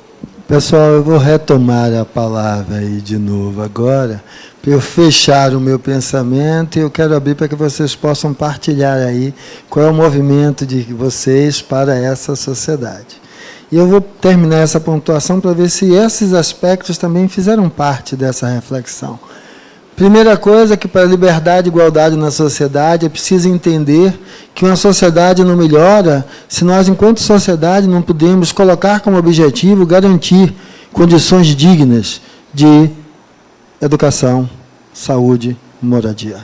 Pessoal, eu vou retomar a palavra aí de novo agora, para eu fechar o meu pensamento, e eu quero abrir para que vocês possam partilhar aí qual é o movimento de vocês para essa sociedade. E eu vou terminar essa pontuação para ver se esses aspectos também fizeram parte dessa reflexão. Primeira coisa, que para a liberdade e igualdade na sociedade é preciso entender que uma sociedade não melhora se nós, enquanto sociedade, não podemos colocar como objetivo garantir condições dignas de educação, saúde e moradia.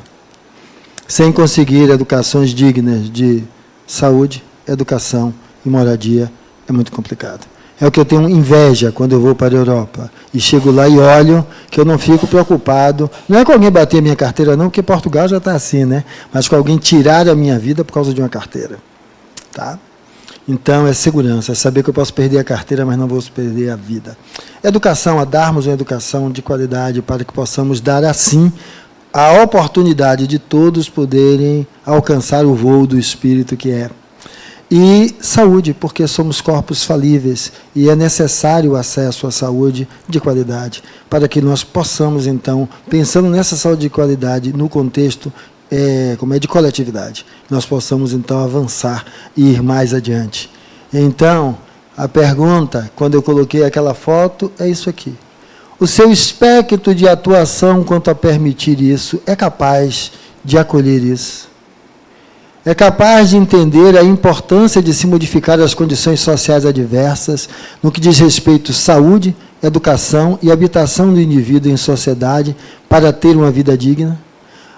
Sem conseguir educações dignas de saúde, educação e moradia, é muito complicado. É o que eu tenho inveja quando eu vou para a Europa. E chego lá e olho que eu não fico preocupado. Não é com alguém bater a minha carteira, não, porque Portugal já está assim, né? Mas com alguém tirar a minha vida por causa de uma carteira. Tá? Então, é segurança. É saber que eu posso perder a carteira, mas não vou perder a vida. Educação, a darmos uma educação de qualidade para que possamos dar, assim, a oportunidade de todos poderem alcançar o voo do Espírito que é. E saúde, porque somos corpos falíveis e é necessário o acesso à saúde de qualidade, para que nós possamos, então, pensando nessa saúde de qualidade, no contexto de coletividade, nós possamos, então, avançar e ir mais adiante. Então, a pergunta, quando eu coloquei aquela foto, é isso aqui. O seu espectro de atuação quanto a permitir isso é capaz de acolher isso? É capaz de entender a importância de se modificar as condições sociais adversas no que diz respeito à saúde, educação e habitação do indivíduo em sociedade para ter uma vida digna?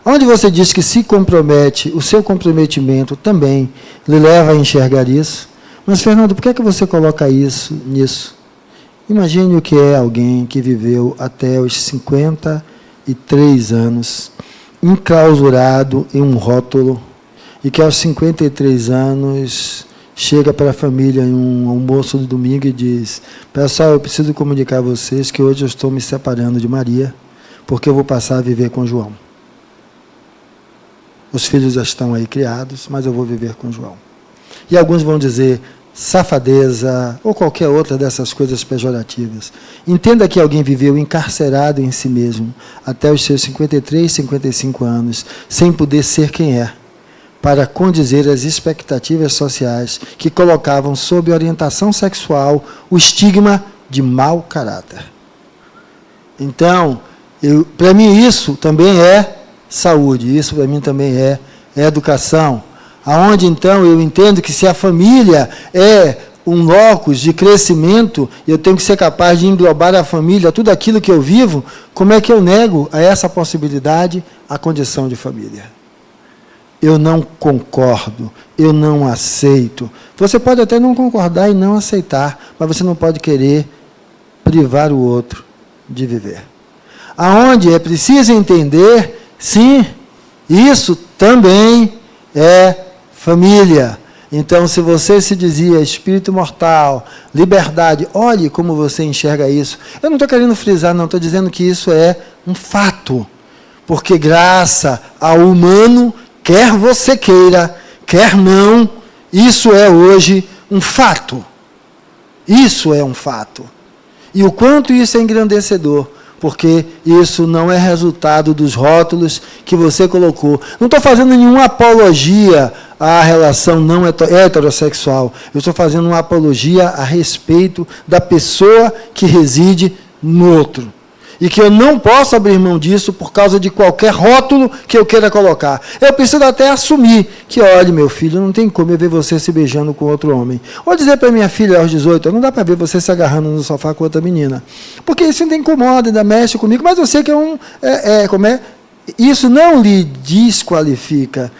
Onde você diz que se compromete, o seu comprometimento também lhe leva a enxergar isso? Mas, Fernando, por que é que você coloca isso nisso? Imagine o que é alguém que viveu até os 53 anos, enclausurado em um rótulo, e que aos 53 anos chega para a família em um almoço do domingo e diz: pessoal, eu preciso comunicar a vocês que hoje eu estou me separando de Maria, porque eu vou passar a viver com João. Os filhos já estão aí criados, mas eu vou viver com João. E alguns vão dizer safadeza ou qualquer outra dessas coisas pejorativas. Entenda que alguém viveu encarcerado em si mesmo até os seus 53, 55 anos, sem poder ser quem é, para condizer às expectativas sociais que colocavam sob orientação sexual o estigma de mau caráter. Então, para mim isso também é saúde, isso para mim também é educação. Aonde então eu entendo que se a família é um locus de crescimento, eu tenho que ser capaz de englobar a família, tudo aquilo que eu vivo, como é que eu nego a essa possibilidade a condição de família? Eu não concordo, eu não aceito. Você pode até não concordar e não aceitar, mas você não pode querer privar o outro de viver. Aonde é preciso entender, sim, isso também é família. Então, se você se dizia espírito imortal, liberdade, olhe como você enxerga isso. Eu não estou querendo frisar, não, estou dizendo que isso é um fato. Porque graça ao humano, quer você queira, quer não, isso é hoje um fato. Isso é um fato. E o quanto isso é engrandecedor, porque isso não é resultado dos rótulos que você colocou. Não estou fazendo nenhuma apologia à relação não heterossexual. Eu estou fazendo uma apologia a respeito da pessoa que reside no outro. E que eu não posso abrir mão disso por causa de qualquer rótulo que eu queira colocar. Eu preciso até assumir que, olha, meu filho, não tem como eu ver você se beijando com outro homem. Ou dizer para minha filha aos 18, não dá para ver você se agarrando no sofá com outra menina. Porque isso ainda incomoda, ainda mexe comigo, mas eu sei que isso não lhe desqualifica.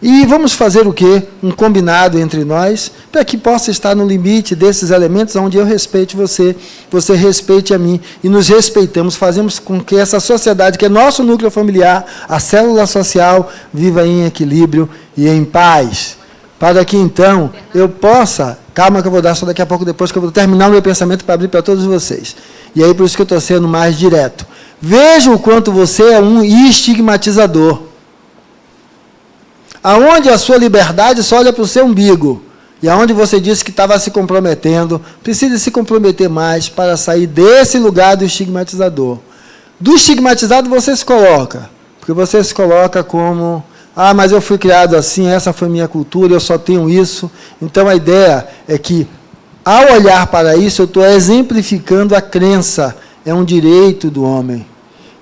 E vamos fazer o quê? Um combinado entre nós, para que possa estar no limite desses elementos onde eu respeite você, você respeite a mim, e nos respeitamos, fazemos com que essa sociedade, que é nosso núcleo familiar, a célula social, viva em equilíbrio e em paz. Para que, então, eu possa... Calma que eu vou dar só daqui a pouco, depois que eu vou terminar o meu pensamento para abrir para todos vocês. E aí, por isso que eu estou sendo mais direto. Veja o quanto você é um estigmatizador. Aonde a sua liberdade só olha para o seu umbigo, e aonde você disse que estava se comprometendo, precisa se comprometer mais para sair desse lugar do estigmatizador. Do estigmatizado você se coloca, porque você se coloca como, mas eu fui criado assim, essa foi minha cultura, eu só tenho isso. Então a ideia é que, ao olhar para isso, eu estou exemplificando a crença, é um direito do homem.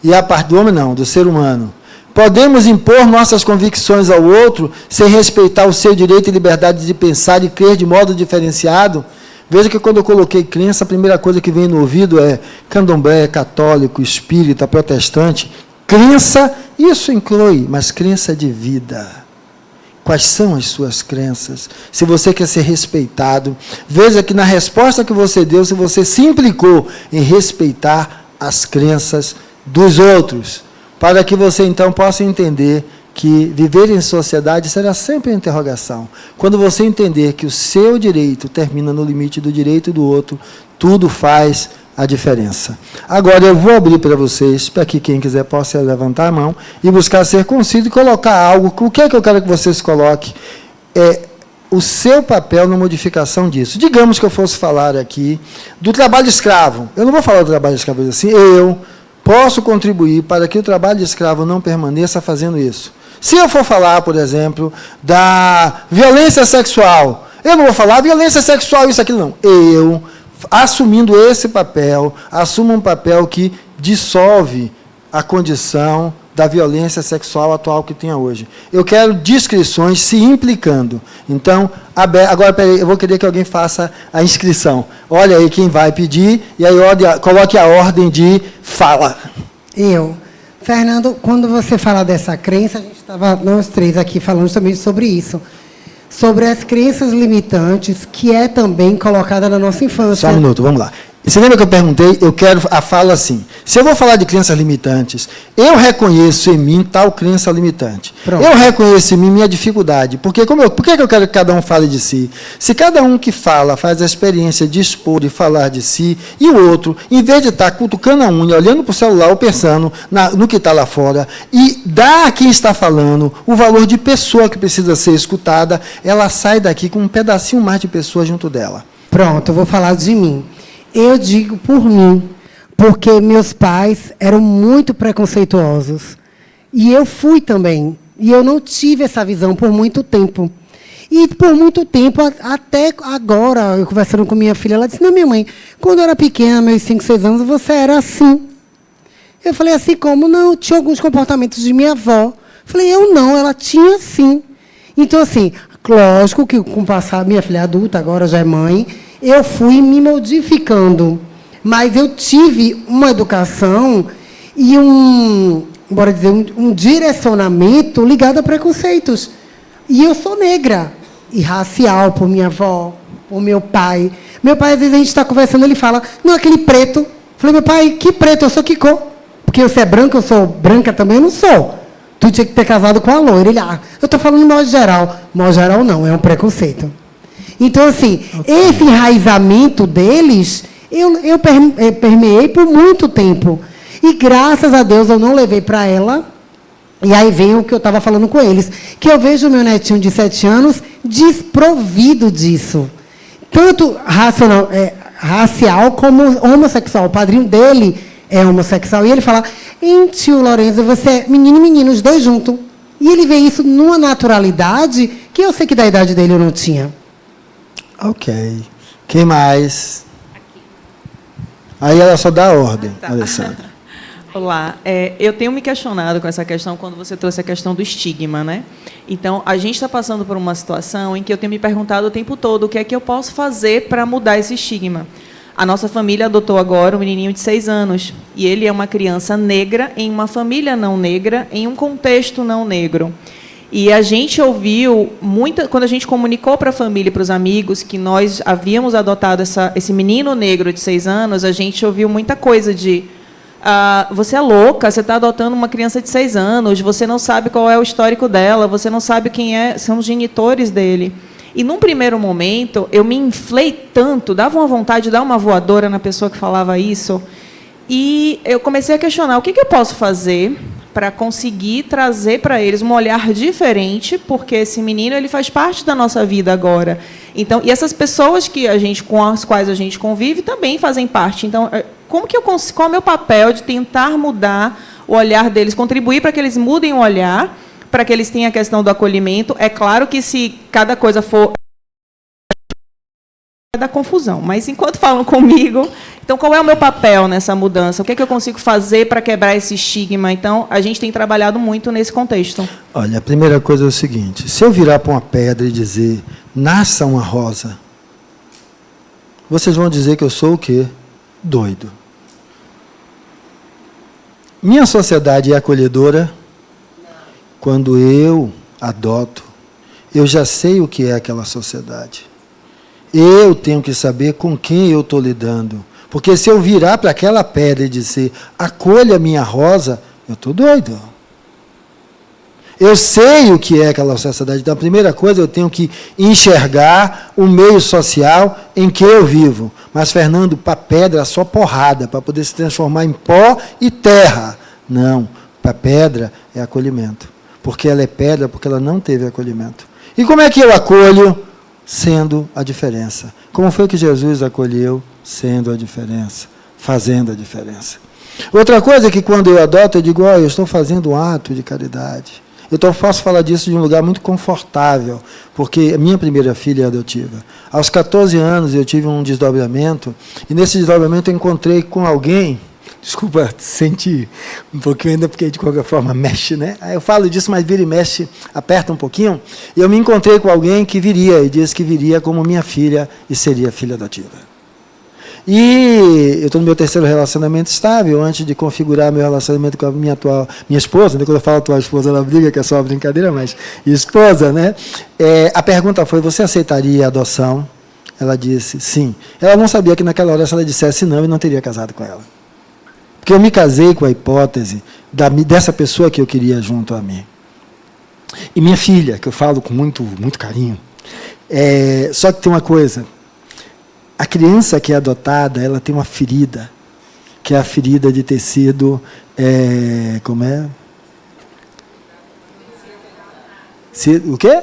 E a parte do homem não, do ser humano. Podemos impor nossas convicções ao outro sem respeitar o seu direito e liberdade de pensar e crer de modo diferenciado? Veja que quando eu coloquei crença, a primeira coisa que vem no ouvido é candomblé, católico, espírita, protestante. Crença, isso inclui, mas crença de vida. Quais são as suas crenças? Se você quer ser respeitado, veja que na resposta que você deu, se você se implicou em respeitar as crenças dos outros, para que você, então, possa entender que viver em sociedade será sempre uma interrogação. Quando você entender que o seu direito termina no limite do direito do outro, tudo faz a diferença. Agora, eu vou abrir para vocês, para que quem quiser possa levantar a mão e buscar ser conciso e colocar algo. O que é que eu quero que vocês coloquem? O seu papel na modificação disso. Digamos que eu fosse falar aqui do trabalho escravo. Eu não vou falar do trabalho escravo assim, eu posso contribuir para que o trabalho de escravo não permaneça fazendo isso. Se eu for falar, por exemplo, da violência sexual, eu não vou falar violência sexual, isso, aquilo, não. Eu, assumindo esse papel, assumo um papel que dissolve a condição da violência sexual atual que tem hoje. Eu quero descrições se implicando. Então, agora, peraí, eu vou querer que alguém faça a inscrição. Olha aí quem vai pedir, e aí coloque a ordem de fala. Eu. Fernando, quando você fala dessa crença, a gente estava, nós três aqui, falando também sobre isso. Sobre as crenças limitantes, que é também colocada na nossa infância. Só um minuto, vamos lá. Você lembra que eu perguntei? Eu quero a fala assim. Se eu vou falar de crenças limitantes, eu reconheço em mim tal crença limitante. Pronto. Eu reconheço em mim minha dificuldade. Por que eu quero que cada um fale de si? Se cada um que fala faz a experiência de expor e falar de si, e o outro, em vez de estar cutucando a unha, olhando para o celular ou pensando no que está lá fora, e dá a quem está falando o valor de pessoa que precisa ser escutada, ela sai daqui com um pedacinho mais de pessoa junto dela. Pronto, eu vou falar de mim. Eu digo por mim, porque meus pais eram muito preconceituosos. E eu fui também. E eu não tive essa visão por muito tempo. E por muito tempo, até agora, eu conversando com minha filha, ela disse, não, minha mãe, quando eu era pequena, meus 5, 6 anos, você era assim. Eu falei, assim como? Não, tinha alguns comportamentos de minha avó. Falei, eu não, ela tinha sim. Então, assim, lógico que com o passar, minha filha é adulta, agora já é mãe, eu fui me modificando. Mas eu tive uma educação e bora dizer, um direcionamento ligado a preconceitos. E eu sou negra e racial por minha avó, por meu pai. Meu pai, às vezes, a gente está conversando, ele fala, não, aquele preto. Eu falei, meu pai, que preto? Eu sou que cor? Porque você é branca, eu sou branca também, eu não sou. Tu tinha que ter casado com a loira. Ele, eu estou falando de modo geral. Modo geral não, é um preconceito. Então, assim, esse enraizamento deles, eu permeei por muito tempo. E, graças a Deus, eu não levei para ela. E aí vem o que eu estava falando com eles. Que eu vejo o meu netinho de 7 anos desprovido disso. Tanto racial como homossexual. O padrinho dele é homossexual. E ele fala, tio Lorenzo, você é menino e menino, os dois juntos. E ele vê isso numa naturalidade que eu sei que da idade dele eu não tinha. Ok. Quem mais? Aí ela só dá a ordem, Alessandra. Olá, eu tenho me questionado com essa questão quando você trouxe a questão do estigma, né? Então, a gente está passando por uma situação em que eu tenho me perguntado o tempo todo o que é que eu posso fazer para mudar esse estigma. A nossa família adotou agora um menininho de 6 anos, e ele é uma criança negra em uma família não negra, em um contexto não negro. E a gente ouviu, quando a gente comunicou para a família e para os amigos que nós havíamos adotado esse menino negro de 6 anos, a gente ouviu muita coisa de você é louca, você está adotando uma criança de 6 anos, você não sabe qual é o histórico dela, você não sabe quem são os genitores dele. E, num primeiro momento, eu me inflei tanto, dava uma vontade de dar uma voadora na pessoa que falava isso, e eu comecei a questionar o que eu posso fazer para conseguir trazer para eles um olhar diferente, porque esse menino ele faz parte da nossa vida agora. Então, e essas pessoas com as quais a gente convive também fazem parte. Então, qual é o meu papel de tentar mudar o olhar deles, contribuir para que eles mudem o olhar, para que eles tenham a questão do acolhimento? É claro que se cada coisa for da confusão, mas enquanto falam comigo, então qual é o meu papel nessa mudança? O que é que eu consigo fazer para quebrar esse estigma? Então, a gente tem trabalhado muito nesse contexto. Olha, a primeira coisa é o seguinte, se eu virar para uma pedra e dizer, nasça uma rosa, vocês vão dizer que eu sou o quê? Doido. Minha sociedade é acolhedora? Quando eu adoto, eu já sei o que é aquela sociedade. Eu tenho que saber com quem eu estou lidando. Porque se eu virar para aquela pedra e dizer, acolha minha rosa, eu estou doido. Eu sei o que é aquela sociedade. Então, a primeira coisa, eu tenho que enxergar o meio social em que eu vivo. Mas, Fernando, para pedra, só porrada, para poder se transformar em pó e terra. Não, para pedra é acolhimento. Porque ela é pedra, porque ela não teve acolhimento. E como é que eu acolho? Sendo a diferença. Como foi que Jesus acolheu? Sendo a diferença, fazendo a diferença. Outra coisa é que quando eu adoto, eu digo, eu estou fazendo um ato de caridade. Eu posso falar disso de um lugar muito confortável, porque a minha primeira filha é adotiva. Aos 14 anos eu tive um desdobramento, e nesse desdobramento eu encontrei com alguém, desculpa, senti um pouquinho ainda, porque de qualquer forma mexe, né? Aí eu falo disso, mas vira e mexe, aperta um pouquinho, e eu me encontrei com alguém que viria, e disse que viria como minha filha, e seria filha adotiva. E eu estou no meu 3º relacionamento estável, antes de configurar meu relacionamento com a minha esposa, né? Quando eu falo atual esposa, ela briga, que é só uma brincadeira, mas esposa, né? A pergunta foi, você aceitaria a adoção? Ela disse, sim. Ela não sabia que naquela hora, se ela dissesse não, eu não teria casado com ela. Porque eu me casei com a hipótese dessa pessoa que eu queria junto a mim. E minha filha, que eu falo com muito, muito carinho, só que tem uma coisa, a criança que é adotada, ela tem uma ferida, que é a ferida de ter sido, como é? O quê?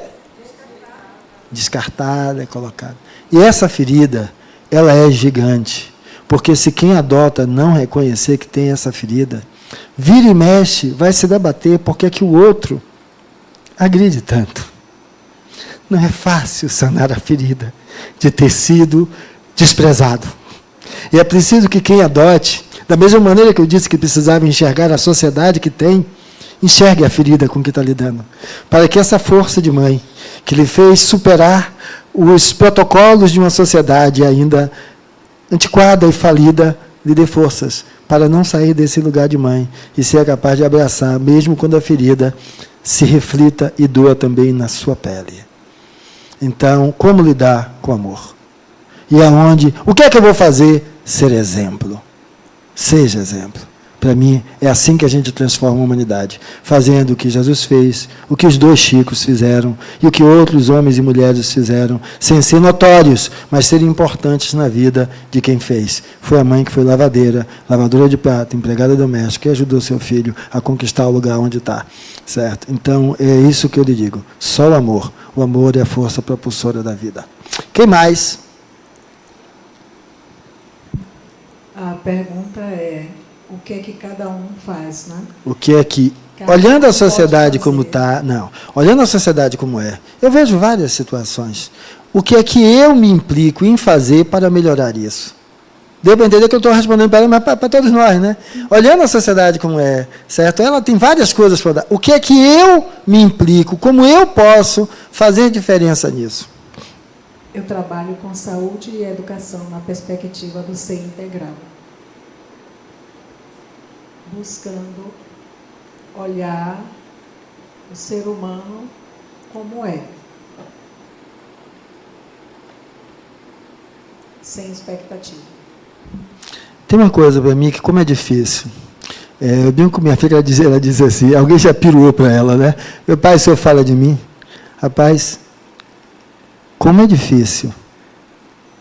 Descartada, colocada. E essa ferida, ela é gigante. Porque se quem adota não reconhecer que tem essa ferida, vira e mexe, vai se debater porque é que o outro agride tanto. Não é fácil sanar a ferida de ter sido desprezado. E é preciso que quem adote, da mesma maneira que eu disse que precisava enxergar a sociedade que tem, enxergue a ferida com que está lidando. Para que essa força de mãe, que lhe fez superar os protocolos de uma sociedade ainda antiquada e falida, lhe dê forças para não sair desse lugar de mãe e ser capaz de abraçar, mesmo quando a ferida se reflita e doa também na sua pele. Então, como lidar com amor? E aonde? O que é que eu vou fazer? Ser exemplo. Seja exemplo. Para mim, é assim que a gente transforma a humanidade, fazendo o que Jesus fez, o que os 2 Chicos fizeram, e o que outros homens e mulheres fizeram, sem ser notórios, mas serem importantes na vida de quem fez. Foi a mãe que foi lavadeira, lavadora de prato, empregada doméstica, e ajudou seu filho a conquistar o lugar onde está. Certo? Então, é isso que eu lhe digo. Só o amor. O amor é a força propulsora da vida. Quem mais? A pergunta é: o que é que cada um faz, né? O que é que, Cada olhando a um sociedade pode como fazer. está, não, olhando a sociedade como é, eu vejo várias situações. O que é que eu me implico em fazer para melhorar isso? Deu para entender que eu estou respondendo para ela, mas para todos nós, né? Olhando a sociedade como é, certo? Ela tem várias coisas para dar. O que é que eu me implico, como eu posso fazer diferença nisso? Eu trabalho com saúde e educação na perspectiva do ser integral, buscando olhar o ser humano como é, sem expectativa. Tem uma coisa para mim que, como é difícil, eu brinco com minha filha, ela diz assim, alguém já piruou para ela, né? Meu pai, o senhor fala de mim? Rapaz, como é difícil,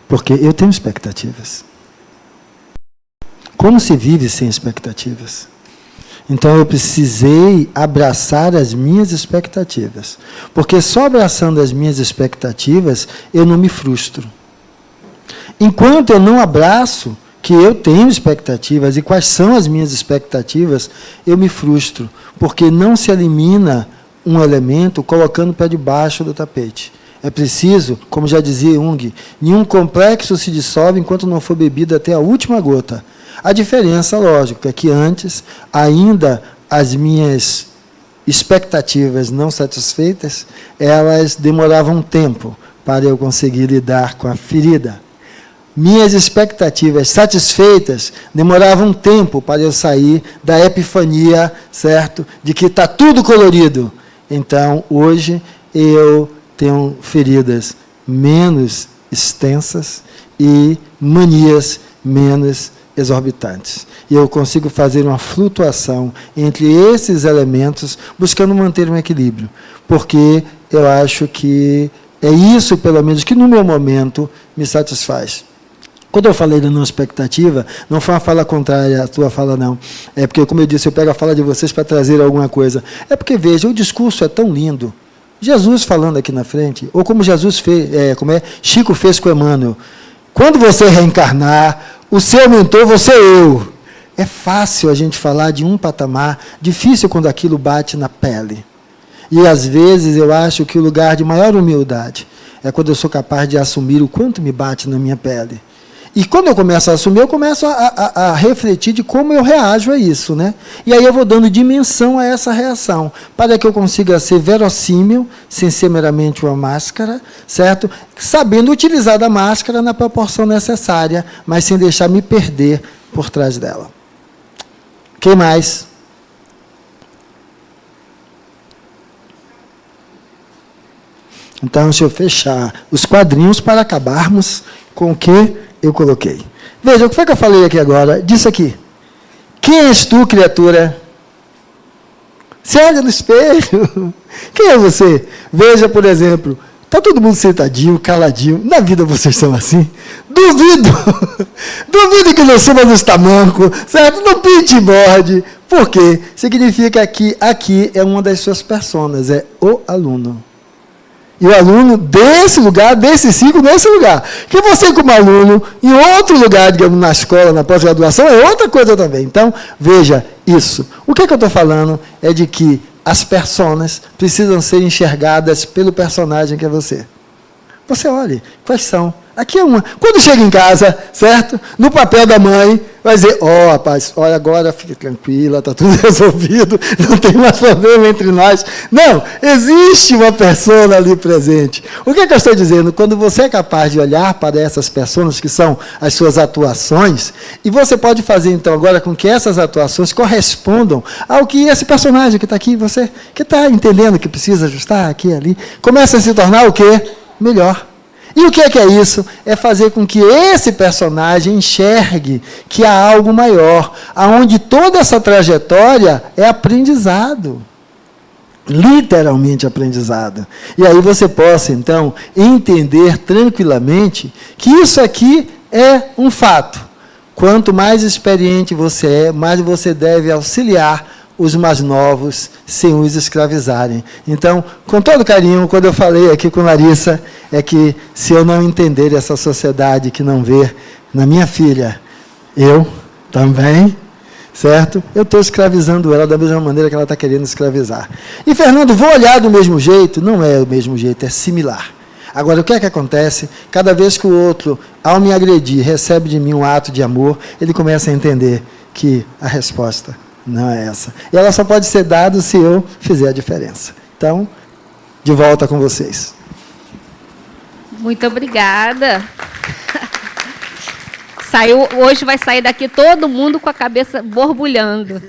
porque eu tenho expectativas. Como se vive sem expectativas? Então, eu precisei abraçar as minhas expectativas, porque só abraçando as minhas expectativas, eu não me frustro. Enquanto eu não abraço que eu tenho expectativas e quais são as minhas expectativas, eu me frustro, porque não se elimina um elemento colocando o pé debaixo do tapete. É preciso, como já dizia Jung, nenhum complexo se dissolve enquanto não for bebido até a última gota. A diferença, lógico, é que antes, ainda as minhas expectativas não satisfeitas, elas demoravam um tempo para eu conseguir lidar com a ferida. Minhas expectativas satisfeitas demoravam um tempo para eu sair da epifania, certo? De que está tudo colorido. Então, hoje, eu tenho feridas menos extensas e manias menos exorbitantes. E eu consigo fazer uma flutuação entre esses elementos, buscando manter um equilíbrio. Porque eu acho que é isso, pelo menos, que no meu momento me satisfaz. Quando eu falei da não expectativa, não foi uma fala contrária à tua fala, não. É porque, como eu disse, eu pego a fala de vocês para trazer alguma coisa. É porque, veja, o discurso é tão lindo. Jesus falando aqui na frente, ou como Jesus fez, Chico fez com Emmanuel. Quando você reencarnar, o seu mentor, você eu. É fácil a gente falar de um patamar, difícil quando aquilo bate na pele. E, às vezes, eu acho que o lugar de maior humildade é quando eu sou capaz de assumir o quanto me bate na minha pele. E quando eu começo a assumir, eu começo a refletir de como eu reajo a isso, né? E aí eu vou dando dimensão a essa reação, para que eu consiga ser verossímil, sem ser meramente uma máscara, certo? Sabendo utilizar da máscara na proporção necessária, mas sem deixar me perder por trás dela. Quem mais? Então, deixa eu fechar os quadrinhos para acabarmos com o que eu coloquei. Veja, o que foi que eu falei aqui agora? Disso aqui. Quem és tu, criatura? Se olha no espelho. Quem é você? Veja, por exemplo, está todo mundo sentadinho, caladinho. Na vida vocês são assim? Duvido. Duvido que não suba nos tamancos, certo? Não pinte e borde. Por quê? Significa que aqui é uma das suas personas, é o aluno. E o aluno desse lugar, desse ciclo, nesse lugar. Que você, como aluno, em outro lugar, digamos, na escola, na pós-graduação, é outra coisa também. Então, veja isso. O que eu estou falando é de que as personas precisam ser enxergadas pelo personagem que é você. Você olhe, quais são? Aqui é uma. Quando chega em casa, certo? No papel da mãe, vai dizer, rapaz, olha, agora fica tranquila, está tudo resolvido, não tem mais problema entre nós. Não, existe uma persona ali presente. O que eu estou dizendo? Quando você é capaz de olhar para essas personas, que são as suas atuações, e você pode fazer, então, agora com que essas atuações correspondam ao que esse personagem que está aqui, você que está entendendo que precisa ajustar aqui e ali, começa a se tornar o quê? Melhor. E o que é isso? É fazer com que esse personagem enxergue que há algo maior, aonde toda essa trajetória é aprendizado. Literalmente aprendizado. E aí você possa, então, entender tranquilamente que isso aqui é um fato. Quanto mais experiente você é, mais você deve auxiliar os mais novos, sem os escravizarem. Então, com todo carinho, quando eu falei aqui com Larissa, é que se eu não entender essa sociedade que não vê na minha filha, eu também, certo? Eu estou escravizando ela da mesma maneira que ela está querendo escravizar. E, Fernando, vou olhar do mesmo jeito? Não é o mesmo jeito, é similar. Agora, o que é que acontece? Cada vez que o outro, ao me agredir, recebe de mim um ato de amor, ele começa a entender que a resposta não é essa. E ela só pode ser dada se eu fizer a diferença. Então, de volta com vocês. Muito obrigada. Hoje vai sair daqui todo mundo com a cabeça borbulhando.